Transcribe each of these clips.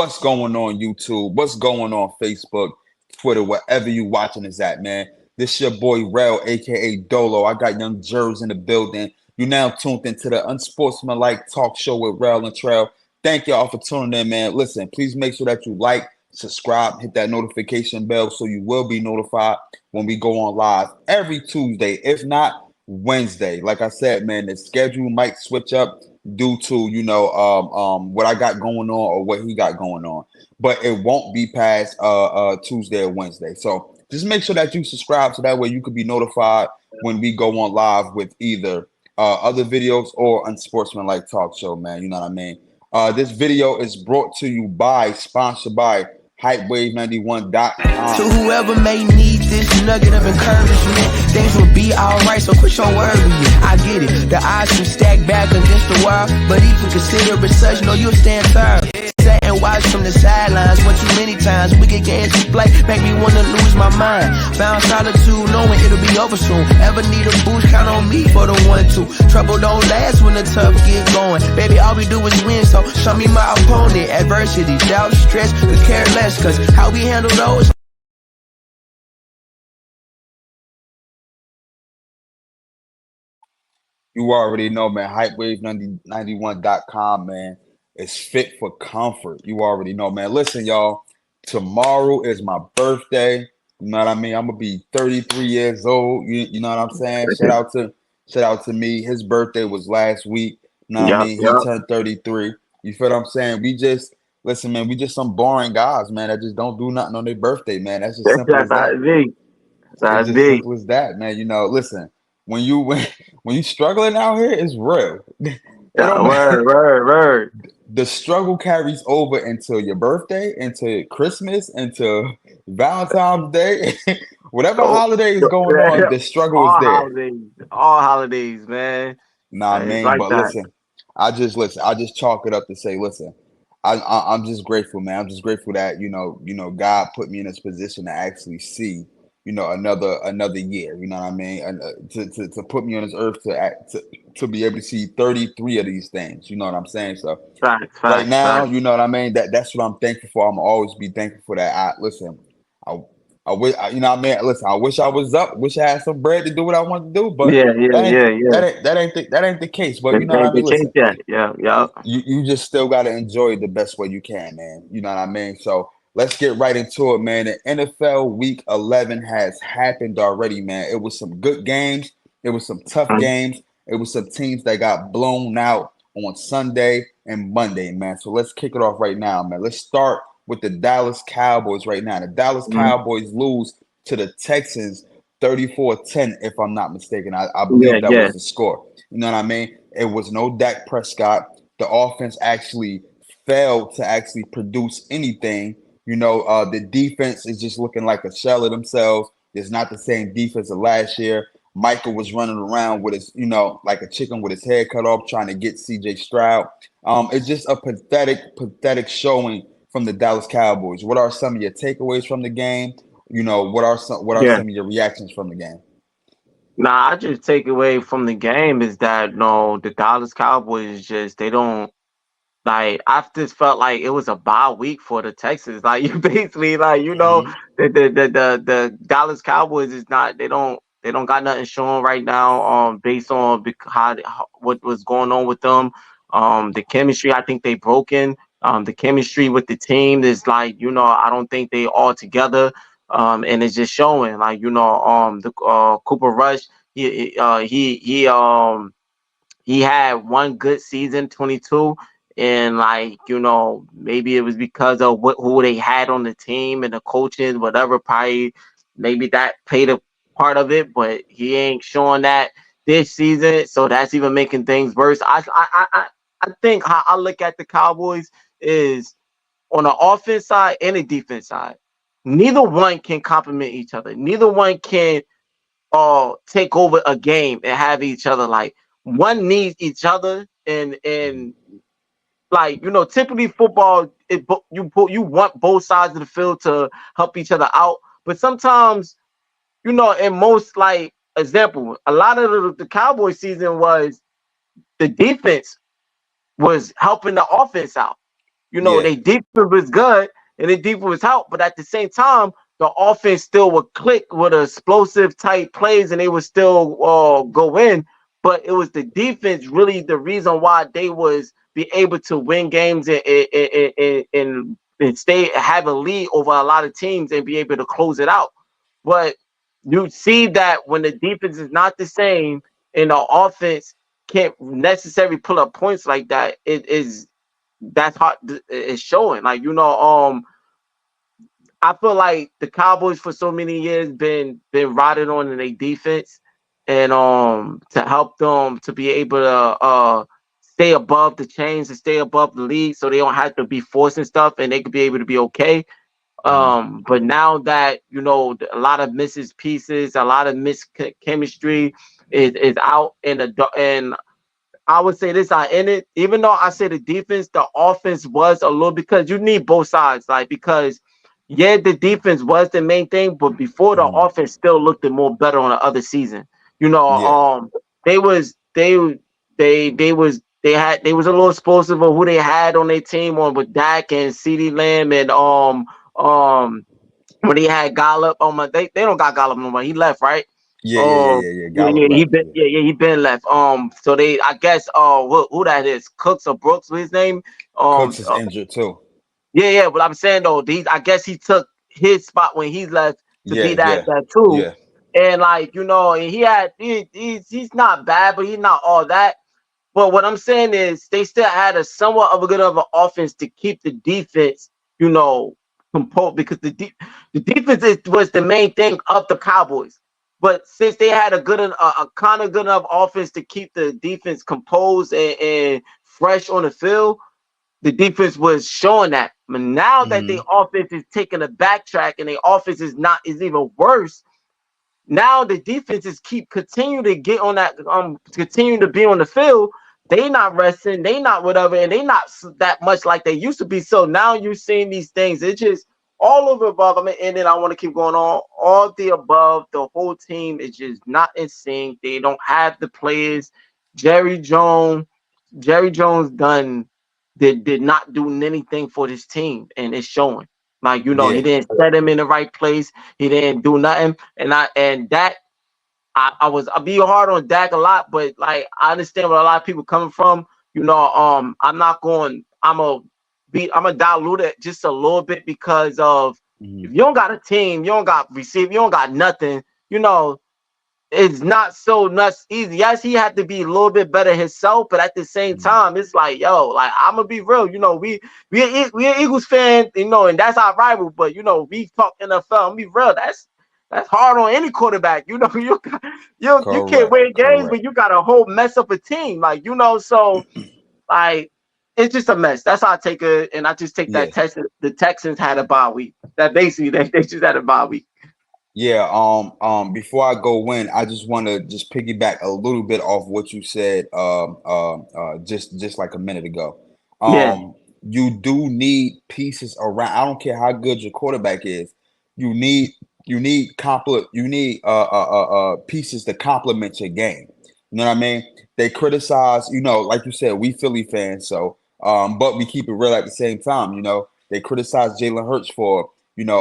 What's going on YouTube? What's going on Facebook, Twitter, wherever you watching is at, man. This your boy Rel, aka Dolo. I got Young Jers in the building. You now tuned into the Unsportsmanlike Talk Show with Rel and Trail. Thank y'all for tuning in, man. Listen, please make sure that you like, subscribe, hit that notification bell so you will be notified when we go on live every Tuesday. If not, Wednesday. Like I said, man, the schedule might switch up due to what I got going on or what he got going on, but it won't be past Tuesday or Wednesday. So just make sure that you subscribe so that way you could be notified when we go on live with either other videos or Unsportsmanlike Talk Show, man. You know what I mean? This video is brought to you by, sponsored by To HypeWave91.com. whoever may need this nugget of encouragement, things will be alright, so quit your worrying. I get it, the odds can stack back against the wall, but if you consider it such, no, you'll stand firm. Sit and watch from the sidelines, one too many times, wicked games to play, make me wanna lose my mind. Found solitude, knowing it'll be over soon. Ever need a boost, count on me for the 1-2. Trouble don't last when the tough get going. Baby, all we do is win, so show me my opponent. Adversity, doubt, stress, could care less. Cause how we handle those. You already know, man. HypeWave91.com, man. It's fit for comfort. You already know, man. Listen, y'all. Tomorrow is my birthday. You know what I mean? I'm gonna be 33 years old. You know what I'm saying? Shout out to me. His birthday was last week. You know what I Yep, mean? He yep. turned 33. You feel what I'm saying? We just listen, man. We just some boring guys, man. That just don't do nothing on their birthday, man. That's just simple That's as how that. it be. That's how It's it just be. simple as that, man. Listen, when you when you struggling out here, it's real. It Yeah, don't matter. word. The struggle carries over into your birthday, into Christmas, into Valentine's Day, whatever So, holiday is going on. The struggle is there. all holidays, man. Nah, It's man. like But that. listen, I just chalk it up to say, listen, I'm just grateful, man. I'm just grateful that God put me in this position to actually see, another year. You know what I mean? And to put me on this earth to be able to see 33 of these things. You know what I'm saying? So right now, Facts. you know what I mean. That's what I'm thankful for. I'm always be thankful for that. I I wish you know what I mean. Listen, I wish I was up. Wish I had some bread to do what I want to do, but Yeah. that ain't the case. But It you know what I ain't mean. the case Listen, yet. Yeah. you just still got to enjoy it the best way you can, man. You know what I mean? So let's get right into it, man. The NFL Week 11 has happened already, man. It was some good games. It was some tough Mhm. games. It was some teams that got blown out on Sunday and Monday, man. So let's kick it off right now, man. Let's start with the Dallas Cowboys right now. The Dallas Cowboys lose to the Texans 34-10, if I'm not mistaken. I believe that Yeah. was the score. You know what I mean? It was no Dak Prescott. The offense actually failed to actually produce anything. The defense is just looking like a shell of themselves. It's not the same defense of last year. Michael was running around with his, like a chicken with his head cut off, trying to get CJ Stroud. It's just a pathetic showing from the Dallas Cowboys. What are some of your takeaways from the game? What are some of your reactions from the game? Nah, I just take away from the game is that no, the Dallas Cowboys just they don't like. I just felt like it was a bye week for the Texans. Like you basically like Hmm. the Dallas Cowboys is not they don't got nothing showing right now. Based on what was going on with them. The chemistry I think they broken. The chemistry with the team is like I don't think they all together. And it's just showing like the Cooper Rush he had one good season, 22, and like maybe it was because of who they had on the team and the coaching, whatever. Probably maybe that played a part of it, but he ain't showing that this season, so that's even making things worse. I think how I look at the Cowboys is on the offense side and the defense side. Neither one can complement each other. Neither one can take over a game and have each other like one needs each other and like typically football you want both sides of the field to help each other out, but sometimes in most like example a lot of the Cowboy season was the defense was helping the offense out. Yeah. They defense was good and the defense was helped, but at the same time, the offense still would click with explosive type plays and they would still go in. But it was the defense really the reason why they was be able to win games and stay have a lead over a lot of teams and be able to close it out. But you see that when the defense is not the same and the offense can't necessarily pull up points like that, it is that's hard. It's showing. Like I feel like the Cowboys for so many years been rotted on in their defense, and to help them to be able to stay above the chains and stay above the league, so they don't have to be forcing stuff and they could be able to be okay. Hmm. But now that a lot of misses pieces, a lot of missed chemistry is out in and I would say this, I end it. Even though I say the defense, the offense was a little because you need both sides. Like because yeah, the defense was the main thing, but before the Hmm. offense still looked more better on the other season. You know, Yeah. they was they was a little explosive of who they had on their team on with Dak and CeeDee Lamb and um when he had Gallup. They don't got Gallup no more. He left, right? Yeah. Yeah. Yeah. Yeah. Yeah. Gallup He left. been Yeah. he been left. So they I guess who that is Cooks or Brooks with his name. Cooks Um, is uh, injured too. yeah. But I'm saying though, these I guess he took his spot when he left to be Yeah. that Yeah. that too. Yeah. And like and he's not bad, but he's not all that. But what I'm saying is they still had a somewhat of a good of an offense to keep the defense, composed because the defense was the main thing of the Cowboys. But since they had a kind of good enough offense to keep the defense composed and fresh on the field, the defense was showing that. But now that the Hmm. offense is taking a backtrack and the offense is even worse, now the defenses keep continue to get on that, continue to be on the field. They not resting, they not whatever, and they not that much like they used to be. So now you're seeing these things. It's just all over above. I mean, and then I want to keep going on. All the above, the whole team is just not in sync. They don't have the players. Jerry Jones, Jerry Jones done did not do anything for this team, and it's showing. Like he Yeah. didn't set him in the right place. He didn't do nothing, and that I be hard on Dak a lot, but like I understand where a lot of people coming from. I'm not going. I'm a dilute it just a little bit because of Hmm. if you don't got a team, you don't got receive, you don't got nothing. You know, it's not so nuts easy. Yes, he had to be a little bit better himself, but at the same Hmm. time, it's like, yo, like I'm gonna be real. We an Eagles fan, and that's our rival. But we talk NFL. I'm be real. That's hard on any quarterback. You can't Correct. win games, but Correct. you got a whole mess up a team. So like it's just a mess. That's how I take it, and I just take that Yeah. the Texans had a bye week. That basically they just had a bye week. Yeah, before I go in, I just want to just piggyback a little bit off what you said, just like a minute ago. Yeah, You do need pieces around. I don't care how good your quarterback is. You need you need pieces to complement your game. You know what I mean? They criticize, like you said, we Philly fans, so but we keep it real at the same time. They criticize Jalen Hurts for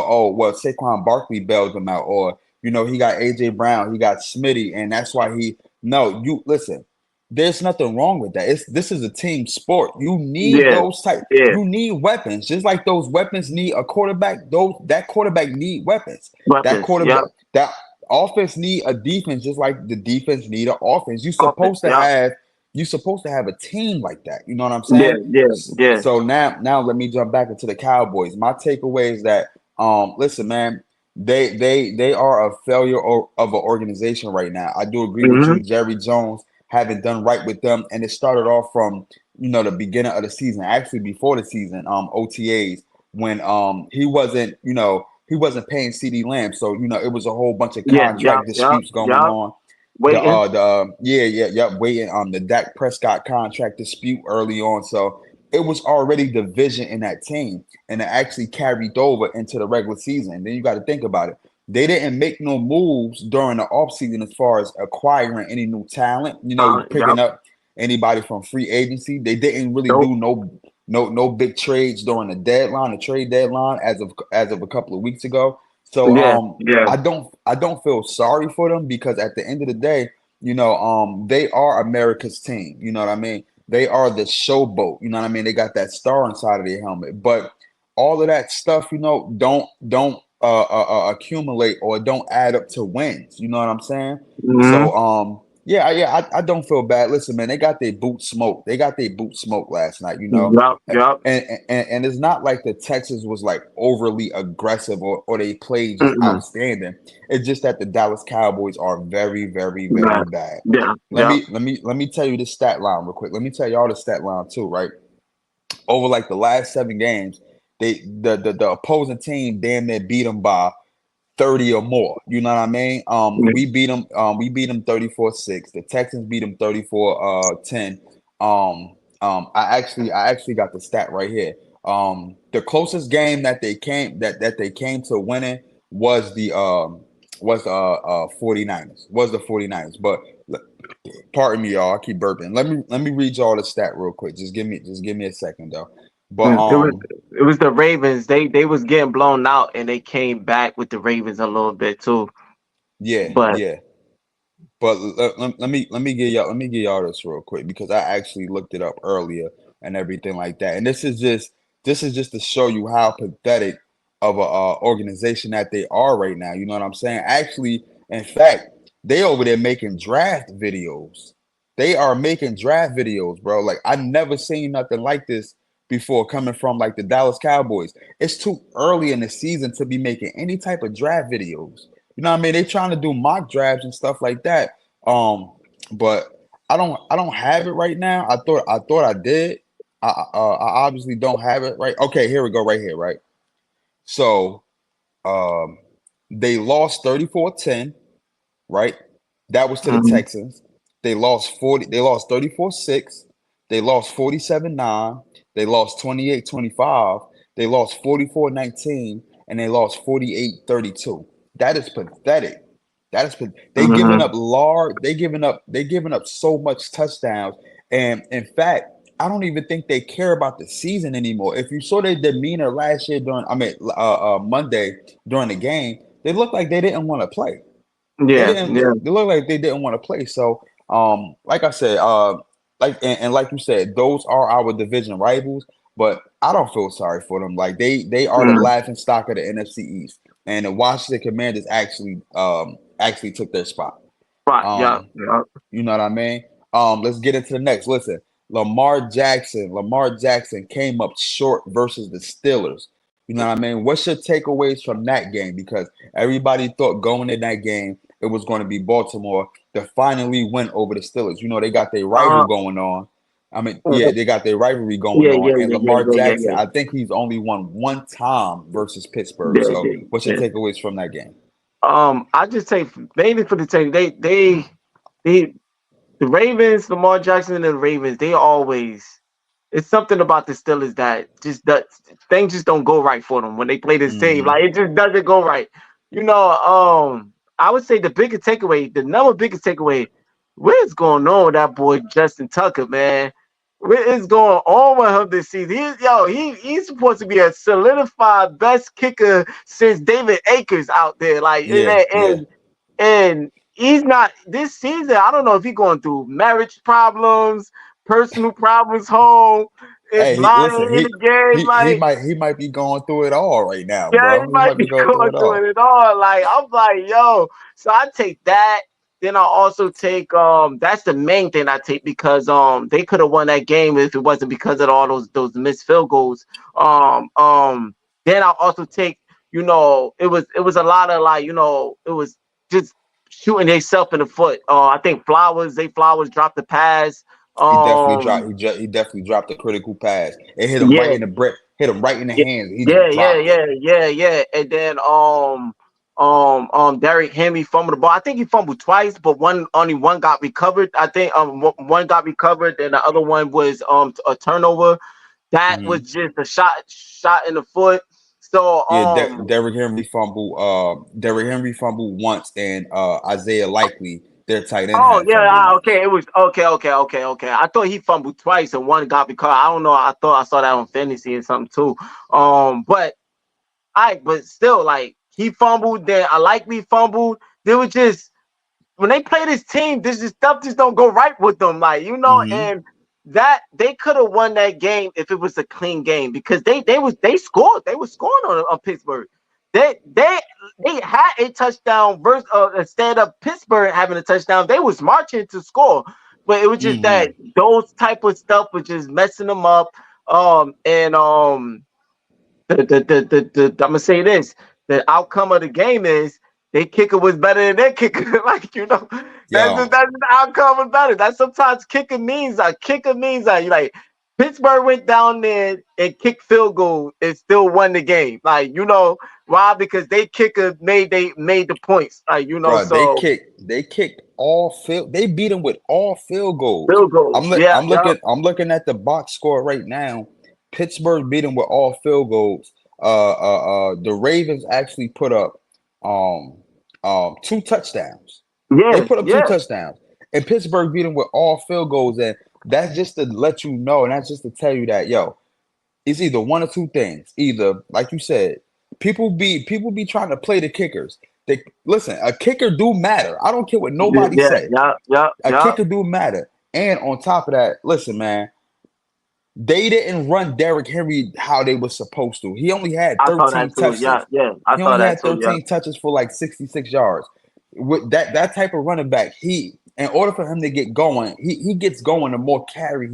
oh, well, Saquon Barkley bailed him out, or he got AJ Brown, he got Smitty, and that's why he. No, you listen. There's nothing wrong with that. This is a team sport. You need yeah, those type. yeah. You need weapons, just like those weapons need a quarterback. That quarterback need weapons. That Weapons. Yep. quarterback that offense need a defense, just like the defense need an offense. Offense. Yep. You're supposed to have a team like that. You know what I'm Yeah, saying? yeah, yeah. So now let me jump back into the Cowboys. My takeaway is that listen, man, they are a failure of an organization right now. I do agree with you. Hmm. Jerry Jones haven't done right with them, and it started off from the beginning of the season, actually before the season, OTAs when he wasn't paying CD Lamb, so it was a whole bunch of Yeah, yep, contract yep, disputes going yep. on. Waiting. Waiting on the Dak Prescott contract dispute early on, so it was already division in that team, and it actually carried over into the regular season. Then you got to think about it. They didn't make no moves during the offseason as far as acquiring any new talent, picking Yep. up anybody from free agency. They didn't really Nope. do no big trades during the trade deadline as of a couple of weeks ago. So Yeah, yeah. I don't feel sorry for them because at the end of the day, they are America's team. You know what I mean? They are the showboat. You know what I mean? They got that star inside of their helmet, but all of that stuff, don't accumulate or don't add up to wins. You know what I'm saying? Mm-hmm. So yeah, I don't feel bad. Listen, man, they got their boot smoked. They got their boot smoked last night. Yup, yup. And it's not like the Texans was like overly aggressive or they played just Mm-mm. outstanding. It's just that the Dallas Cowboys are very, very, very Right. bad. Yeah, Let yeah. me let me let me tell you the stat line real quick. Let me tell y'all the stat line too, right? Over like the last 7 games, the opposing team damn near beat them by 30 or more. You know what I mean? We beat them 34-6. The Texans beat them 34-10. I actually got the stat right here. The closest game that they came to winning was the 49ers. Was the 49ers. But pardon me, y'all. I keep burping. Let me read y'all the stat real quick. Just give me a second though. But Mm. It was the Ravens. They was getting blown out, and they came back with the Ravens a little bit too. yeah, But yeah. But let me give y'all this real quick because I actually looked it up earlier and everything like that. And this is just to show you how pathetic of a organization that they are right now. You know what I'm saying? Actually, in fact, they over there making draft videos. They are making draft videos, bro. Like I never seen nothing like this before coming from like the Dallas Cowboys. It's too early in the season to be making any type of draft videos. You know what I mean? They trying to do mock drafts and stuff like that. Um, but I don't have it right now. I thought I did. I obviously don't have it right. Okay, here we go right here, right? So um they lost 34-10, right? That was to the mhm, Texans. They lost 34-6. They lost 47-9. They lost 28-25. They lost 44-19, and they lost 48-32. That is pathetic. They giving mhm. up they giving up so much touchdowns. And in fact, I don't even think they care about the season anymore. If you saw their demeanor last year Monday during the game, they looked like they didn't want to play. They Yeah, didn't. yeah. They look like they didn't want to play. So, like I said, and like you said, those are our division rivals. But I don't feel sorry for them. Like they are the Mm. laughing stock of the NFC East, and the Washington Commanders actually took their spot. Right. Yeah, Um, yeah. you know what I mean? Let's get into the next. Listen, Lamar Jackson came up short versus the Steelers. You know what I mean? What's your takeaways from that game? Because everybody thought going in that game it was going to be Baltimore to finally win over the Steelers. They got their rival Uh, going on. I mean, yeah, they got their rivalry going yeah, on. yeah, And yeah, yeah, Lamar yeah, yeah, Jackson, yeah, I think he's only won one time versus Pittsburgh. yeah, So, yeah, what's your yeah. takeaways from that game? I just say mainly for the team. They the Ravens, Lamar Jackson and the Ravens, they always it's something about the Steelers that just does things just don't go right for them when they play this team. Hmm. Like it just doesn't go right. I would say the number biggest takeaway, what is going on with that boy Justin Tucker, man? What is going on with him this season? He's supposed to be a solidified best kicker since David Akers out there. Like Yeah, yeah. and he's not this season. I don't know if he's going through marriage problems, personal problems, home, is Hey, listen, lying in the game. Like, he might be going through it all right now, yeah, he bro. He might might be be going through going it through all. it all. Like, I'm like, yo. So I take that. Then I also take that's the main thing I take because they could have won that game if it wasn't because of all those missed field goals. Um um then I also take, it was a lot of like, it was just shooting themselves in the foot. I think Flowers dropped the pass. He definitely dropped. Um He definitely dropped a critical pass. It hit him right yeah, in the brick. Hit him right in the yeah, hands. He just yeah, yeah, dropped it. yeah, yeah, yeah. And then Derrick Henry fumbled the ball. I think he fumbled twice, but only one got recovered. I think one got recovered, and the other one was a turnover. That was Hmm. just a shot in the foot. So Yeah, Derrick Henry fumbled. Derrick Henry fumbled once, and Isaiah Likely their tight end Oh had yeah, fumbled once. okay. It was okay. I thought he fumbled twice and one got because I don't know. I thought I saw that on fantasy and something too. But but still, like he fumbled. Then I likely fumbled. There was just when they play this team, this just stuff just don't go right with them. Like Hmm. and that they could have won that game if it was a clean game because they scored. They were scoring on Pittsburgh. They had a touchdown versus instead of Pittsburgh having a touchdown. They was marching to score, but it was just that Hmm. those type of stuff was just messing them up. And I'm gonna say this: the outcome of the game is their kicker was better than their kicker. Like Yo, that's the outcome was better. That sometimes kicker means that you like Pittsburgh went down there and kicked field goal and still won the game. Like why? Because they kicker made the points. Like bro, so they kicked all field. They beat them with all field goals. field goals. I'm look, Yeah, I'm yeah, looking, I'm looking at the box score right now. Pittsburgh beat them with all field goals. The Ravens actually put up um two touchdowns. They yeah, put up two yeah. touchdowns, and Pittsburgh beat them with all field goals. And that's just to let you know, and that's just to tell you that yo, it's either one or two things. Either, like you said, people be trying to play the kickers. They listen, a kicker do matter. I don't care what nobody Yeah, say. yeah, yeah, A yeah. kicker do matter. And on top of that, listen, man, they didn't run Derrick Henry how they were supposed to. He only had I saw that 13 too. Yeah, touches. yeah. I He saw only that had too. Yeah, 13 touches for like 66 yards. With that type of running back, he in order for him to get going, he gets going the more carry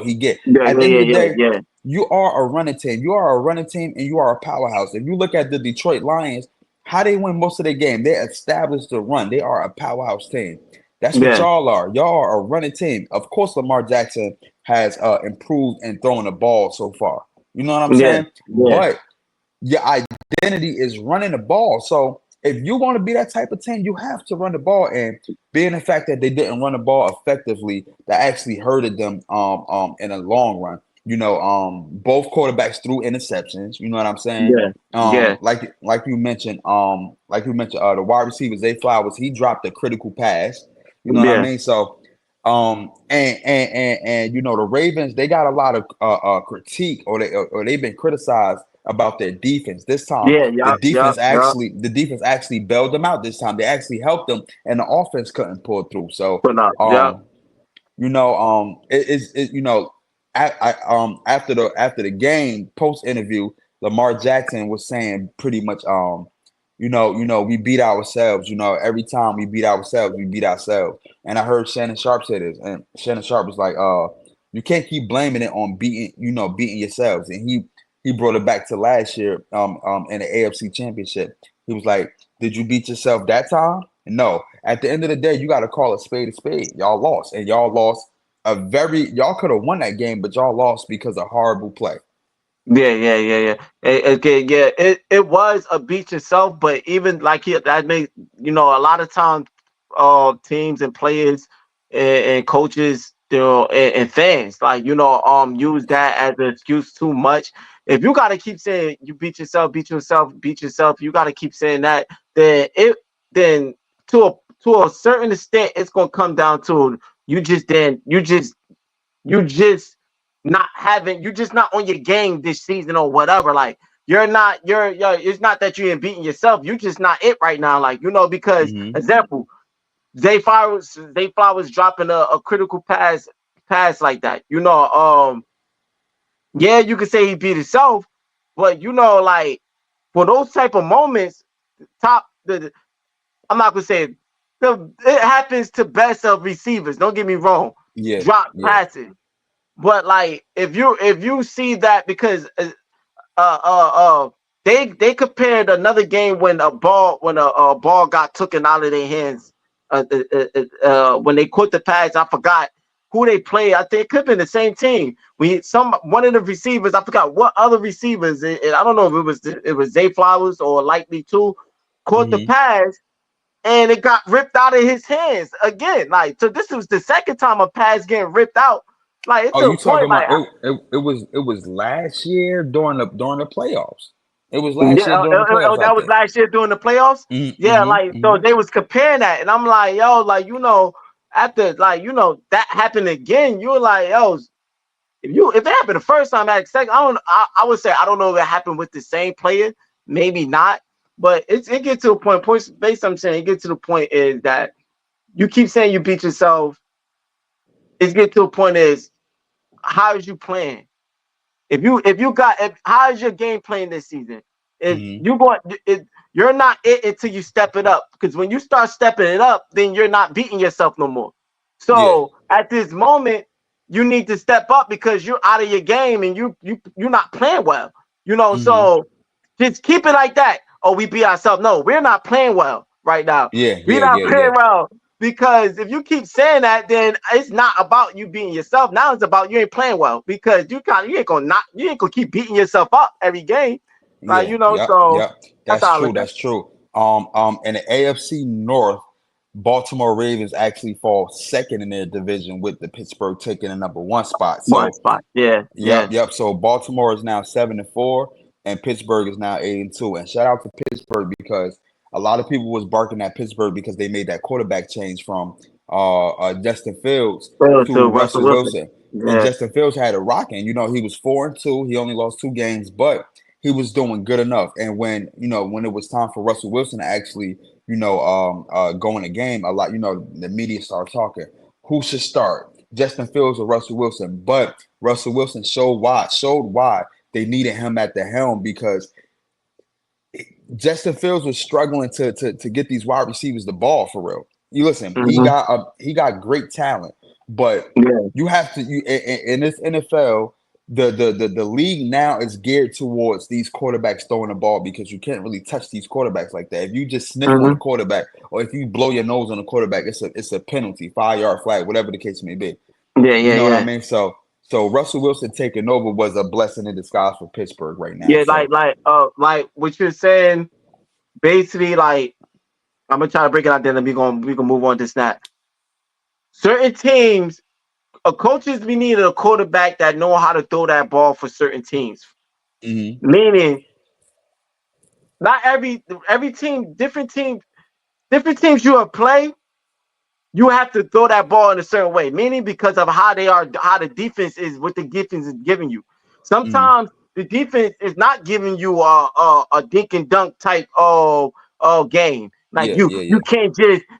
he get. yeah, At yeah, the end of yeah, the yeah, day, yeah. you are a running team. You are a running team and you are a powerhouse. If you look at the Detroit Lions, how they win most of their game, they established the run. They are a powerhouse team. That's what Yeah, y'all are. Y'all are a running team. Of course, Lamar Jackson has improved in throwing the ball so far. You know what I'm yeah, saying? yeah. But your identity is running the ball. So if you want to be that type of team, you have to run the ball. And being the fact that they didn't run the ball effectively, that actually hurted them in the long run. Both quarterbacks threw interceptions. You know what I'm saying? Yeah, yeah, Like you mentioned, the wide receiver Zay Flowers, he dropped a critical pass. You know what I yeah, mean? So and the Ravens, they got a lot of critique, or they've been criticized about their defense. This time yeah, the yeah, yeah, defense yeah. actually the defense actually bailed them out. This time they actually helped them, and the offense couldn't pull through. So But no, yeah, um after the game post interview, Lamar Jackson was saying pretty much we beat ourselves. Every time we beat ourselves, we beat ourselves. And I heard Shannon Sharp say this, and Shannon Sharp was like, you can't keep blaming it on beating yourselves. And he brought it back to last year in the AFC Championship. He was like, did you beat yourself that time? No. At the end of the day, you got to call a spade a spade. Y'all lost, and y'all lost y'all could have won that game, but y'all lost because of horrible play. yeah, yeah, yeah, yeah. Okay, yeah. It was a beat yourself, but even like that made a lot of times, teams and players and coaches, and fans like use that as an excuse too much. If you got to keep saying you beat yourself, beat yourself, beat yourself, you got to keep saying that. Then to a certain extent, it's gonna come down to you just you just not on your game this season or whatever. Like you're it's not that you ain't beating yourself. You just not it right now. Like, because Hmm. example, Zay Flowers dropping a critical pass like that. Yeah, you could say he beat himself, but like for those type of moments, top the I'm not gonna say it happens to best of receivers. Don't get me wrong. Yeah, Drop yeah. passes. But like if you see that because uh uh uh they compared another game when a ball got taken out of their hands when they caught the pass. I forgot who they played. I think it could have been the same team. One of the receivers, I forgot what other receivers, and I don't know if it was Zay Flowers or likely two, caught the Hmm. pass and it got ripped out of his hands again. Like, so this was the second time a pass getting ripped out. Like, it's Oh, to you a point talking like about it was last year during the playoffs. It was Yeah, last year during the playoffs, I that was think. last year during the playoffs. Yeah, like so they was comparing that, and I'm like, yo, like after like that happened again, you were like, yo, if it happened the first time, at second, I would say I don't know if it happened with the same player, maybe not, but it gets to a point. Points based, I'm saying it gets to the point is that you keep saying you beat yourself. It's get to a point is how is you playing? If how is your game playing this season? If Mm-hmm. you going it, you're not it until you step it up. Because when you start stepping it up, then you're not beating yourself no more. Yeah. So at this moment, you need to step up because you're out of your game and you're not playing well. Mm-hmm. So just keep it like that. Oh, we beat ourselves. No, we're not playing well right now. Yeah. We're Yeah. not Yeah. playing Yeah. well. Because if you keep saying that, then it's not about you beating yourself. Now it's about you ain't playing well because you ain't gonna keep beating yourself up every game. Like, Yeah. Yep. so Yep. that's That's how I true. look at That's true. In the AFC North, Baltimore Ravens actually fall second in their division with the Pittsburgh taking the number one spot. one So spot. Yeah, yep, yeah. yep. So Baltimore is now 7-4, and Pittsburgh is now 8-2. And shout out to Pittsburgh because a lot of people was barking at Pittsburgh because they made that quarterback change from Justin Fields To to Russell Russell Wilson. Wilson. And Yeah. Justin Fields had it rocking. He was 4-2. He only lost 2 games, but he was doing good enough. And when it was time for Russell Wilson to actually go in the game, a lot the media started talking. Who should start? Justin Fields or Russell Wilson? But Russell Wilson showed why they needed him at the helm because Justin Fields was struggling to get these wide receivers the ball for real. You listen, Hmm. he got great talent, but Yeah. you have to in this NFL, the league now is geared towards these quarterbacks throwing the ball because you can't really touch these quarterbacks like that. If you just sniff on a Hmm. quarterback or if you blow your nose on a quarterback, it's a penalty, 5-yard flag, whatever the case may be. Yeah, You yeah, know what I yeah. mean? So Russell Wilson taking over was a blessing in disguise for Pittsburgh right now. Yeah, So like what you're saying, basically, like I'm gonna try to break it out. Then we gonna move on to snap. Certain teams, coaches, we needed a quarterback that know how to throw that ball for certain teams. mhm. Meaning, not every team, different teams you have played, you have to throw that ball in a certain way. Meaning because of how they are, how the defense is, what the defense is giving you. Mhm. Sometimes the defense is not giving you a dink and dunk type of game. Like Yeah, you yeah, you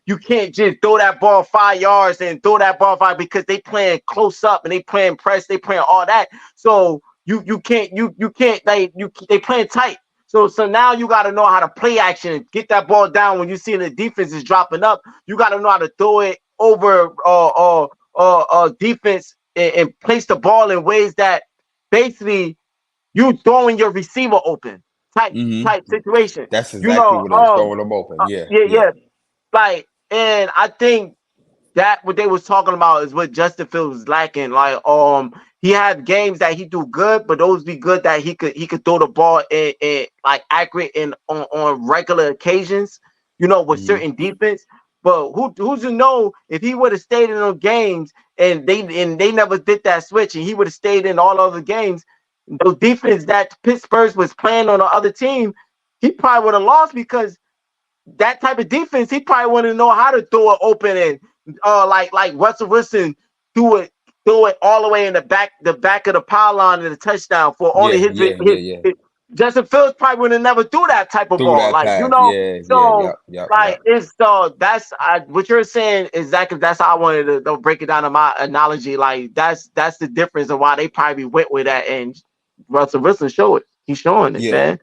yeah. can't just throw that ball 5 yards and throw that ball five because they playing close up and they playing press, they playing all that. So you can't they playing tight. So now you got to know how to play action, get that ball down when you see the defense is dropping up. You got to know how to throw it over defense and place the ball in ways that basically you throwing your receiver open type Mhm. type situation. That's You exactly know, what it was, throwing them open. Yeah, yeah, yeah. yeah. Like, and I think that what they was talking about is what Justin Fields was lacking. Like, he had games that he do good, but those be good that he could throw the ball in like accurate and on regular occasions. With Mhm. certain defense. But who's to know if he would have stayed in those games and they never did that switch and he would have stayed in all other games, those defense that Pittsburgh was playing on the other team, he probably would have lost because that type of defense, he probably wouldn't know how to throw it open and like Russell Wilson threw it all the way in the back of the pylon and the touchdown for only Yeah, yeah, yeah, yeah. his Justin Fields probably would have never threw that type of Through ball. that Like, pass. Yeah, yeah, so yep, yep, like yep. it's that's what you're saying exactly. That's how I wanted to break it down in my analogy. Like that's the difference of why they probably went with that and Russell Wilson show it. He's showing it, Yeah, man.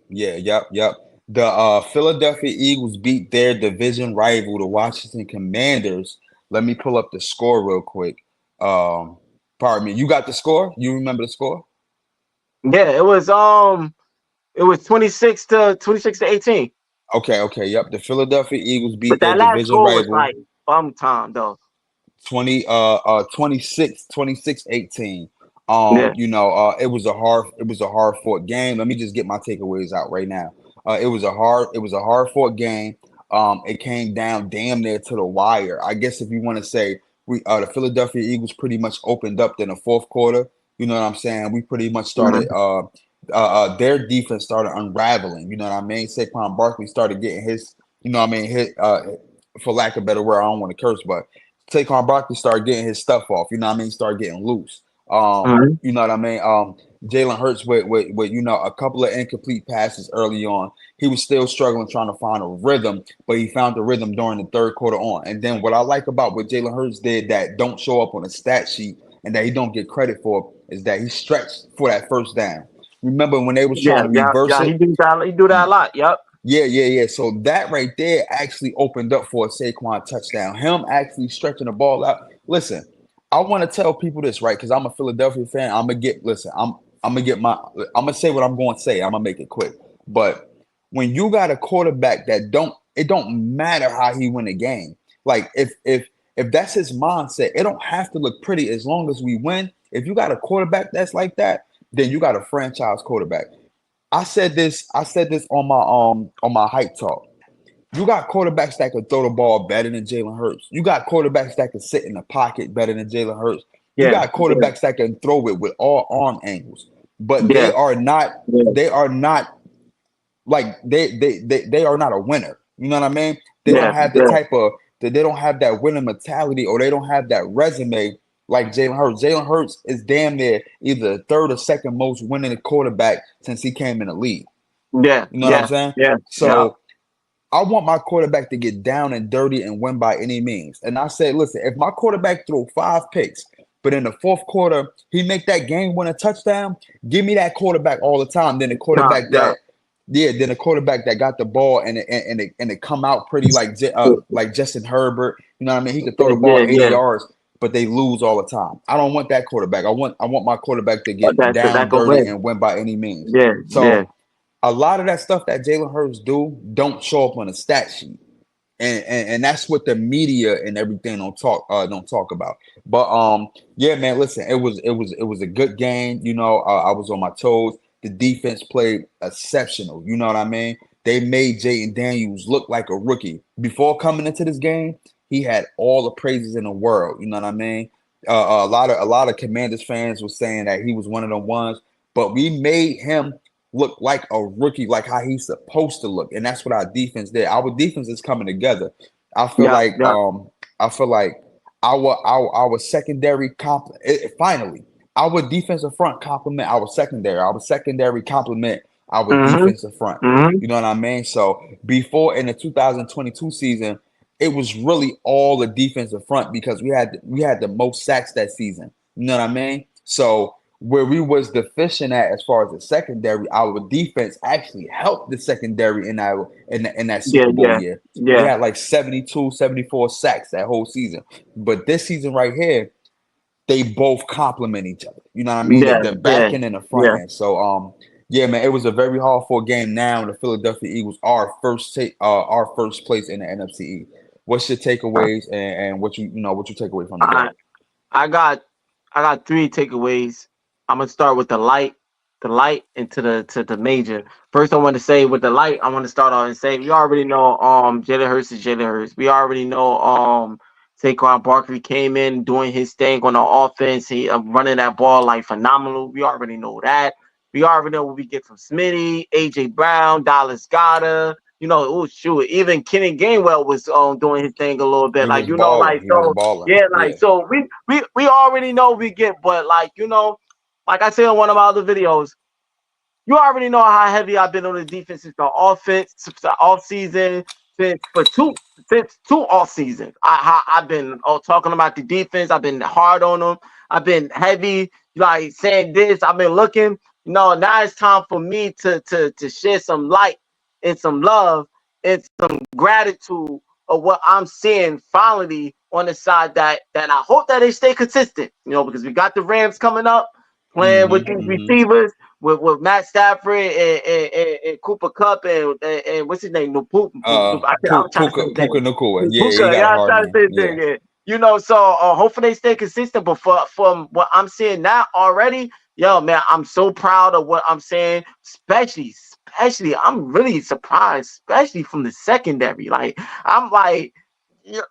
yeah, yep, yep. The Philadelphia Eagles beat their division rival, the Washington Commanders. Let me pull up the score real quick. Um, Pardon me. You got the score? You remember the score? Yeah, it was 26 to 18. Okay, okay, yep. The Philadelphia Eagles beat But their that last division score was rival like bum time though. 26-18. Yeah. It was a hard fought game. Let me just get my takeaways out right now. It was a hard fought game. It came down damn near to the wire. I guess if you want to say the Philadelphia Eagles pretty much opened up in the fourth quarter. You know what I'm saying? We pretty much started Mhm. their defense started unraveling. You know what I mean? Saquon Barkley started getting his, you know what I mean, hit for lack of a better word, I don't want to curse, but Saquon Barkley started getting his stuff off. You know what I mean? He started getting loose. Mhm. You know what I mean? Jalen Hurts with a couple of incomplete passes early on. He was still struggling trying to find a rhythm, but he found the rhythm during the third quarter on. And then what I like about what Jalen Hurts did that don't show up on the stat sheet and that he don't get credit for is that he stretched for that first down. Remember when they was trying Yeah, to yeah, reverse yeah. it? He do that a lot. Yep. Yeah, yeah, yeah. So that right there actually opened up for a Saquon touchdown. Him actually stretching the ball out. Listen, I want to tell people this, right? Because I'm a Philadelphia fan. I'm gonna get my I'm gonna say what I'm going to say. I'm gonna make it quick. But when you got a quarterback that don't matter how he win a game. Like if that's his mindset, it don't have to look pretty as long as we win. If you got a quarterback that's like that, then you got a franchise quarterback. I said this on my hype talk. You got quarterbacks that can throw the ball better than Jalen Hurts. You got quarterbacks that can sit in the pocket better than Jalen Hurts. You Yeah, got quarterbacks that can throw it with all arm angles. But yeah, yeah, they are not like they are not a winner. You know what I mean? They don't yeah, have the yeah, type of they don't have that winning mentality or they don't have that resume like Jalen Hurts. Jalen Hurts is damn near either the third or second most winning quarterback since he came in the league. yeah, You know what I'm yeah, saying? yeah, yeah. So I want my quarterback to get down and dirty and win by any means. And I said, listen, if my quarterback throw 5 picks, but in the fourth quarter he make that game winning touchdown, give me that quarterback all the time. Then the Yeah, quarterback yeah. that yeah, then the quarterback that got the ball and it come out pretty like Justin Herbert. You know what I mean? He could throw the ball Yeah, 80 yeah. yards, but they lose all the time. I don't want that quarterback. I want my quarterback to get That down could dirty win. and win by any means. Yeah, yeah, So a lot of that stuff that Jalen Hurts do don't show up on the stat sheet. And that's what the media and everything don't talk about. But yeah, man, listen, it was a good game. I was on my toes. The defense played exceptional. You know what I mean? They made Jaden Daniels look like a rookie. Before coming into this game, he had all the praises in the world. You know what I mean? A lot of Commanders fans were saying that he was one of the ones, but we made him look like a rookie, like how he's supposed to look, and that's what our defense did. Our defense is coming together. I feel yeah, like yeah. our secondary finally our defensive front complement our secondary. Our secondary complement our Mhm, defensive front. mhm. You know what I mean? So before in the 2022 season, it was really all the defensive front because we had the most sacks that season. You know what I mean? So where we was deficient at as far as the secondary, our defense actually helped the secondary in that Yeah, Super Bowl yeah, year. We yeah. had like 72, 74 sacks that whole season. But this season right here, they both complement each other. You know what I mean? Yeah, The yeah, back end and the front yeah. end. So yeah, man, it was a very hard fought game. Now the Philadelphia Eagles are our first place in the NFC East. What's your takeaways and what you take away from the game? I I got I got three takeaways. I'm gonna start with the light into the major. First, I want to say with the light, I want to start off and say we already know Jalen Hurts is Jalen Hurts. We already know Saquon Barkley came in doing his thing on the offense. He running that ball like phenomenal. We already know that. We already know what we get from Smitty, AJ Brown, Dallas Goddard. Oh shoot, even Kenny Gainwell was doing his thing a little bit. He Like was balling. like He was so balling. yeah, like Yeah. so we already know we get, but like like I said in one of my other videos, you already know how heavy I've been on the defense since the offense, since the off season, since two off seasons. I've been talking about the defense. I've been hard on them. I've been heavy, like saying this. I've been looking. Now it's time for me to shed some light and some love and some gratitude of what I'm seeing finally on the side that I hope that they stay consistent. Because we got the Rams coming up playing with Hmm. these Hmm. receivers with Matt Stafford and Cooper Cup and what's his name? No, I'm trying to say his Puka name. Nakua. Yeah, he Puka, got a yeah, I'm hard trying to name. say his Yeah. name. Yeah. So hopefully they stay consistent. But from what I'm seeing now already, yo, man, I'm so proud of what I'm saying. Especially, I'm really surprised, especially from the secondary. Like, I'm like,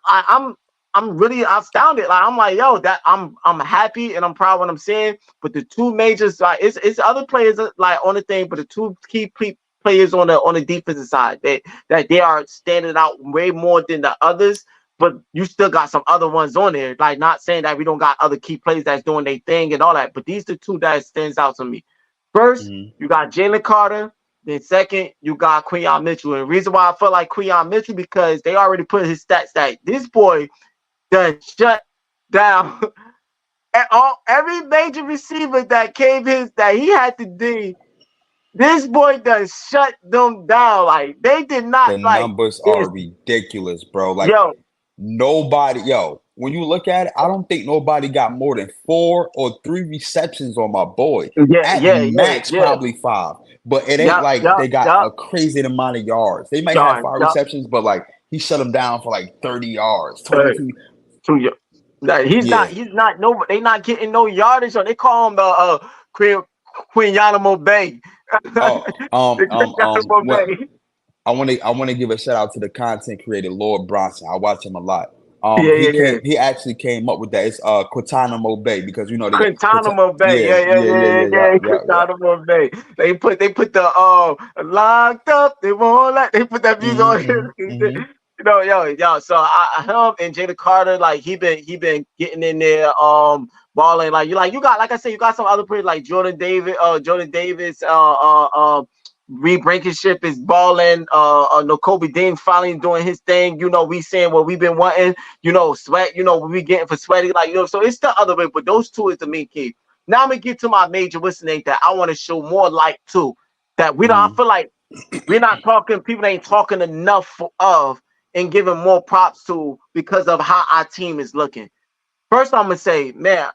I'm. I'm really astounded. Like I'm like, yo, that I'm happy and I'm proud of what I'm saying. But the two majors, like it's other players like on the thing, but the two key players on the defensive side that they are standing out way more than the others. But you still got some other ones on there. Like not saying that we don't got other key players that's doing their thing and all that. But these the two that stands out to me. First, Mm-hmm. you got Jalen Carter. Then second, you got Quinyon Mitchell. And the reason why I feel like Quinyon Mitchell because they already put his stats that this boy done shut down every major receiver that came his that he had to do. This boy done shut them down. Like they did not The like numbers this. are ridiculous, bro. Like Yo, nobody, yo, when you look at it, I don't think nobody got more than 4 or 3 receptions on my boy. yeah, At yeah, yeah, max, yeah. probably 5. But it ain't Yup, like yup, they got yup. a crazy amount of yards. They might have Darn, 5 yup. receptions, but like he shut them down for like 30 yards, Hey, 22. to you. Nah, he's not. Yeah. He's not. No, they not getting no yardage on. They call him the Queen Quinyanamo Bay. Oh, The Quinyanamo what Bay. I want to give a shout out to the content creator Lord Bronson. I watch him a lot. Yeah, He yeah, yeah. came he actually came up with that. It's Guantanamo Bay because you know they got Guantanamo Bay, yeah, yeah, yeah, yeah, yeah, yeah, yeah, yeah, yeah, yeah. yeah, yeah. Guantanamo Bay. They put the locked up. They won't let. They put that music on Mm-hmm, here. mm-hmm, You know, yo. So him and Jada Carter, like he been getting in there, balling. You got like I said, you got some other players like Jordan Davis, Reed Blankenship is balling. No Kobe Dean finally doing his thing. You know, we saying what we've been wanting. You know, Sweat. You know what we getting for Sweaty. Like so it's the other way. But those two is the main key. Now I'm gonna get to my major. What's the name that I want to show more light to? That we don't. I mm-hmm. feel like we're not talking. People ain't talking enough of and giving more props to because of how our team is looking. First, I'm gonna say, man,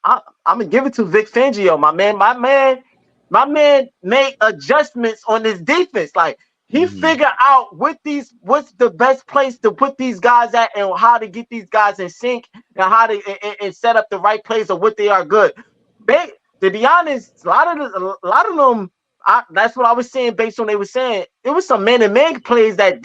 I'm gonna give it to Vic Fangio, my man. My man made adjustments on this defense. Like he Mm-hmm. figured out what's the best place to put these guys at and how to get these guys in sync and how to and set up the right plays of what they are good. They, to be honest, a lot of them. That's what I was saying. Based on they were saying, it was some man and man plays that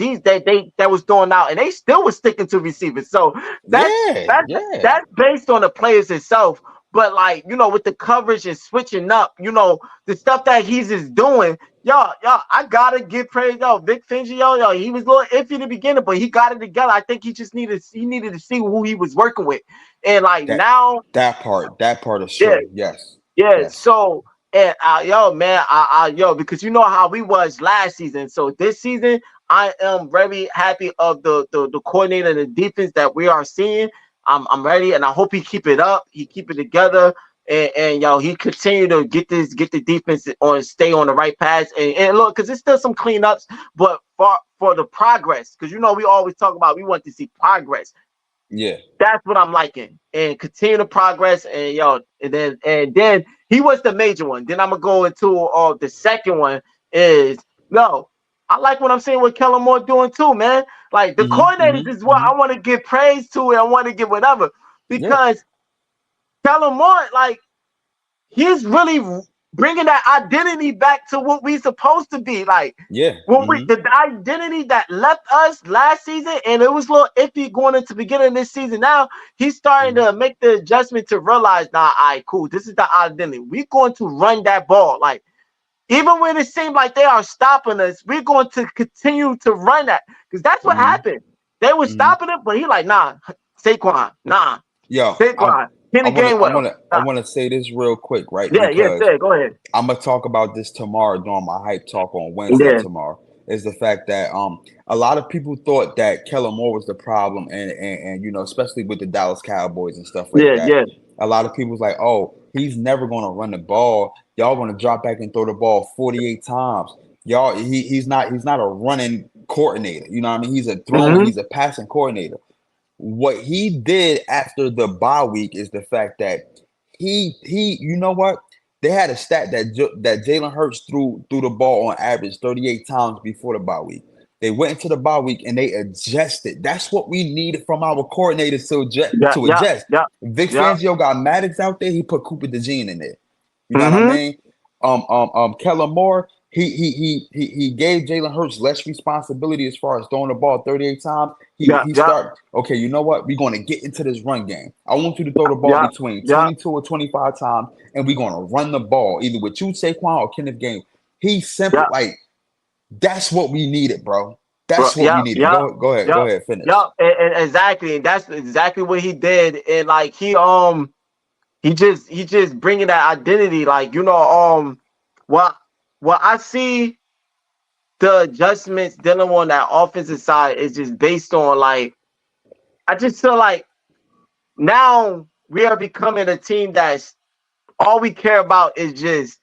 was throwing out, and they still was sticking to receivers. So that's Yeah, that's yeah, that's based on the players itself. But like with the coverage and switching up, the stuff that he's just doing, y'all, I gotta give praise, Vic Fangio, he was a little iffy in the beginning, but he got it together. I think he needed to see who he was working with, and like that now, that part is yeah, true. Yes, yeah. yes, So and yo, man, because you know how we was last season. So this season, I am very happy of the coordinator and the defense that we are seeing. I'm ready, and I hope he keep it up. He keep it together, and he continue to get the defense on stay on the right path. And look, because there's still some cleanups, but for the progress, because we always talk about we want to see progress. yeah. That's what I'm liking, and continue to progress, and and then he was the major one. Then I'm gonna go into the second one is no. I like what I'm seeing with Kellen Moore doing too, man. Like the Mm-hmm, coordinators mm-hmm, is what mm-hmm. I want to give praise to, and I want to give whatever Yeah, because Kellen Moore, like he's really bringing that identity back to what we supposed to be. Like yeah. when we Mm-hmm, the identity that left us last season, and it was a little iffy going into the beginning of this season. Now he's starting mm-hmm. to make the adjustment to realize, nah, all right, cool. This is the identity. We're going to run that ball. Like even when it seemed like they are stopping us, we're going to continue to run that because that's what Mm-hmm. happened. They were Mm-hmm. stopping it, but he like, nah, Saquon, nah, Yo, Saquon, I Kenny want to I Gainwell, want to I nah. want to say this real quick, right? Yeah, yeah, Because say, go ahead. I'm gonna talk about this tomorrow during my hype talk on Wednesday Yeah, tomorrow. Is the fact that a lot of people thought that Kellen Moore was the problem, and especially with the Dallas Cowboys and stuff like yeah, that. yeah. A lot of people was like, oh, he's never gonna run the ball. Y'all gonna drop back and throw the ball 48 times. Y'all, he's not a running coordinator. You know what I mean? Mm-hmm. He's a passing coordinator. What he did after the bye week is the fact that he you know what, they had a stat that Jalen Hurts threw the ball on average 38 times before the bye week. They went into the bye week and they adjusted. That's what we needed from our coordinators to adjust. Yeah, To yeah, adjust. yeah, Vic yeah. Fangio got Maddox out there. He put Cooper DeJean in there. You know what I Mm-hmm. mean? Kellen Moore. he gave Jalen Hurts less responsibility as far as throwing the ball 38 times. Yeah, He yeah, start okay. You know what? We're going to get into this run game. I want you to throw the ball yeah, between yeah, 22 or 25 times, and we're going to run the ball either with you, Saquon, or Kenneth Gainwell. He's simple. yeah, Like that's what we needed, bro. bro. That's what we Yeah, needed. yeah, Go yeah, ahead, finish. yeah. And exactly, and that's exactly what he did. And like he just bringing that identity. Like what what I see the adjustments dealing on that offensive side is just based on like I just feel like now we are becoming a team that's all we care about is just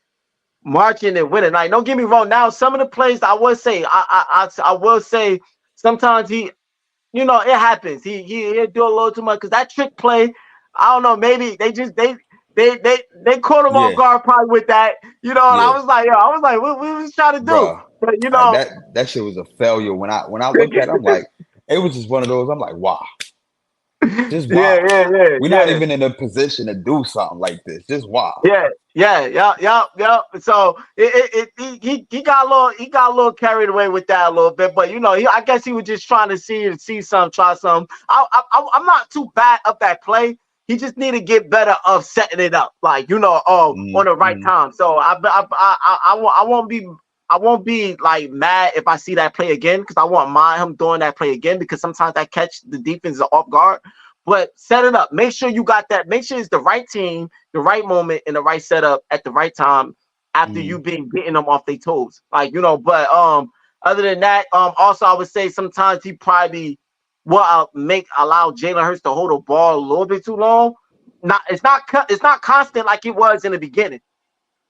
marching and winning. Like, don't get me wrong. Now, some of the plays I will say, I will say, sometimes it happens. He do a little too much because that trick play. I don't know. Maybe they caught him off Yeah, guard probably with that. And I yeah, was like, what was he trying to do? bro. But That shit was a failure. When I looked at it, I'm like, it was just one of those. I'm like, wow, just yeah, wow. yeah, yeah, We're not yeah. even in a position to do something like this. Just wow. Yeah, yeah, yeah, yeah, yeah. So he got a little carried away with that a little bit, but I guess he was just trying to see some, try some. I'm not too bad up that play. He just need to get better of setting it up, like on the right Mm-hmm. time. So I won't be like mad if I see that play again because I won't mind him doing that play again because sometimes that catch the defense off guard. But set it up. Make sure you got that. Make sure it's the right team, the right moment, and the right setup at the right time after you Mm-hmm. been getting them off their toes. Like, but other than that, also I would say sometimes he probably will allow Jalen Hurts to hold the ball a little bit too long. It's not constant like it was in the beginning.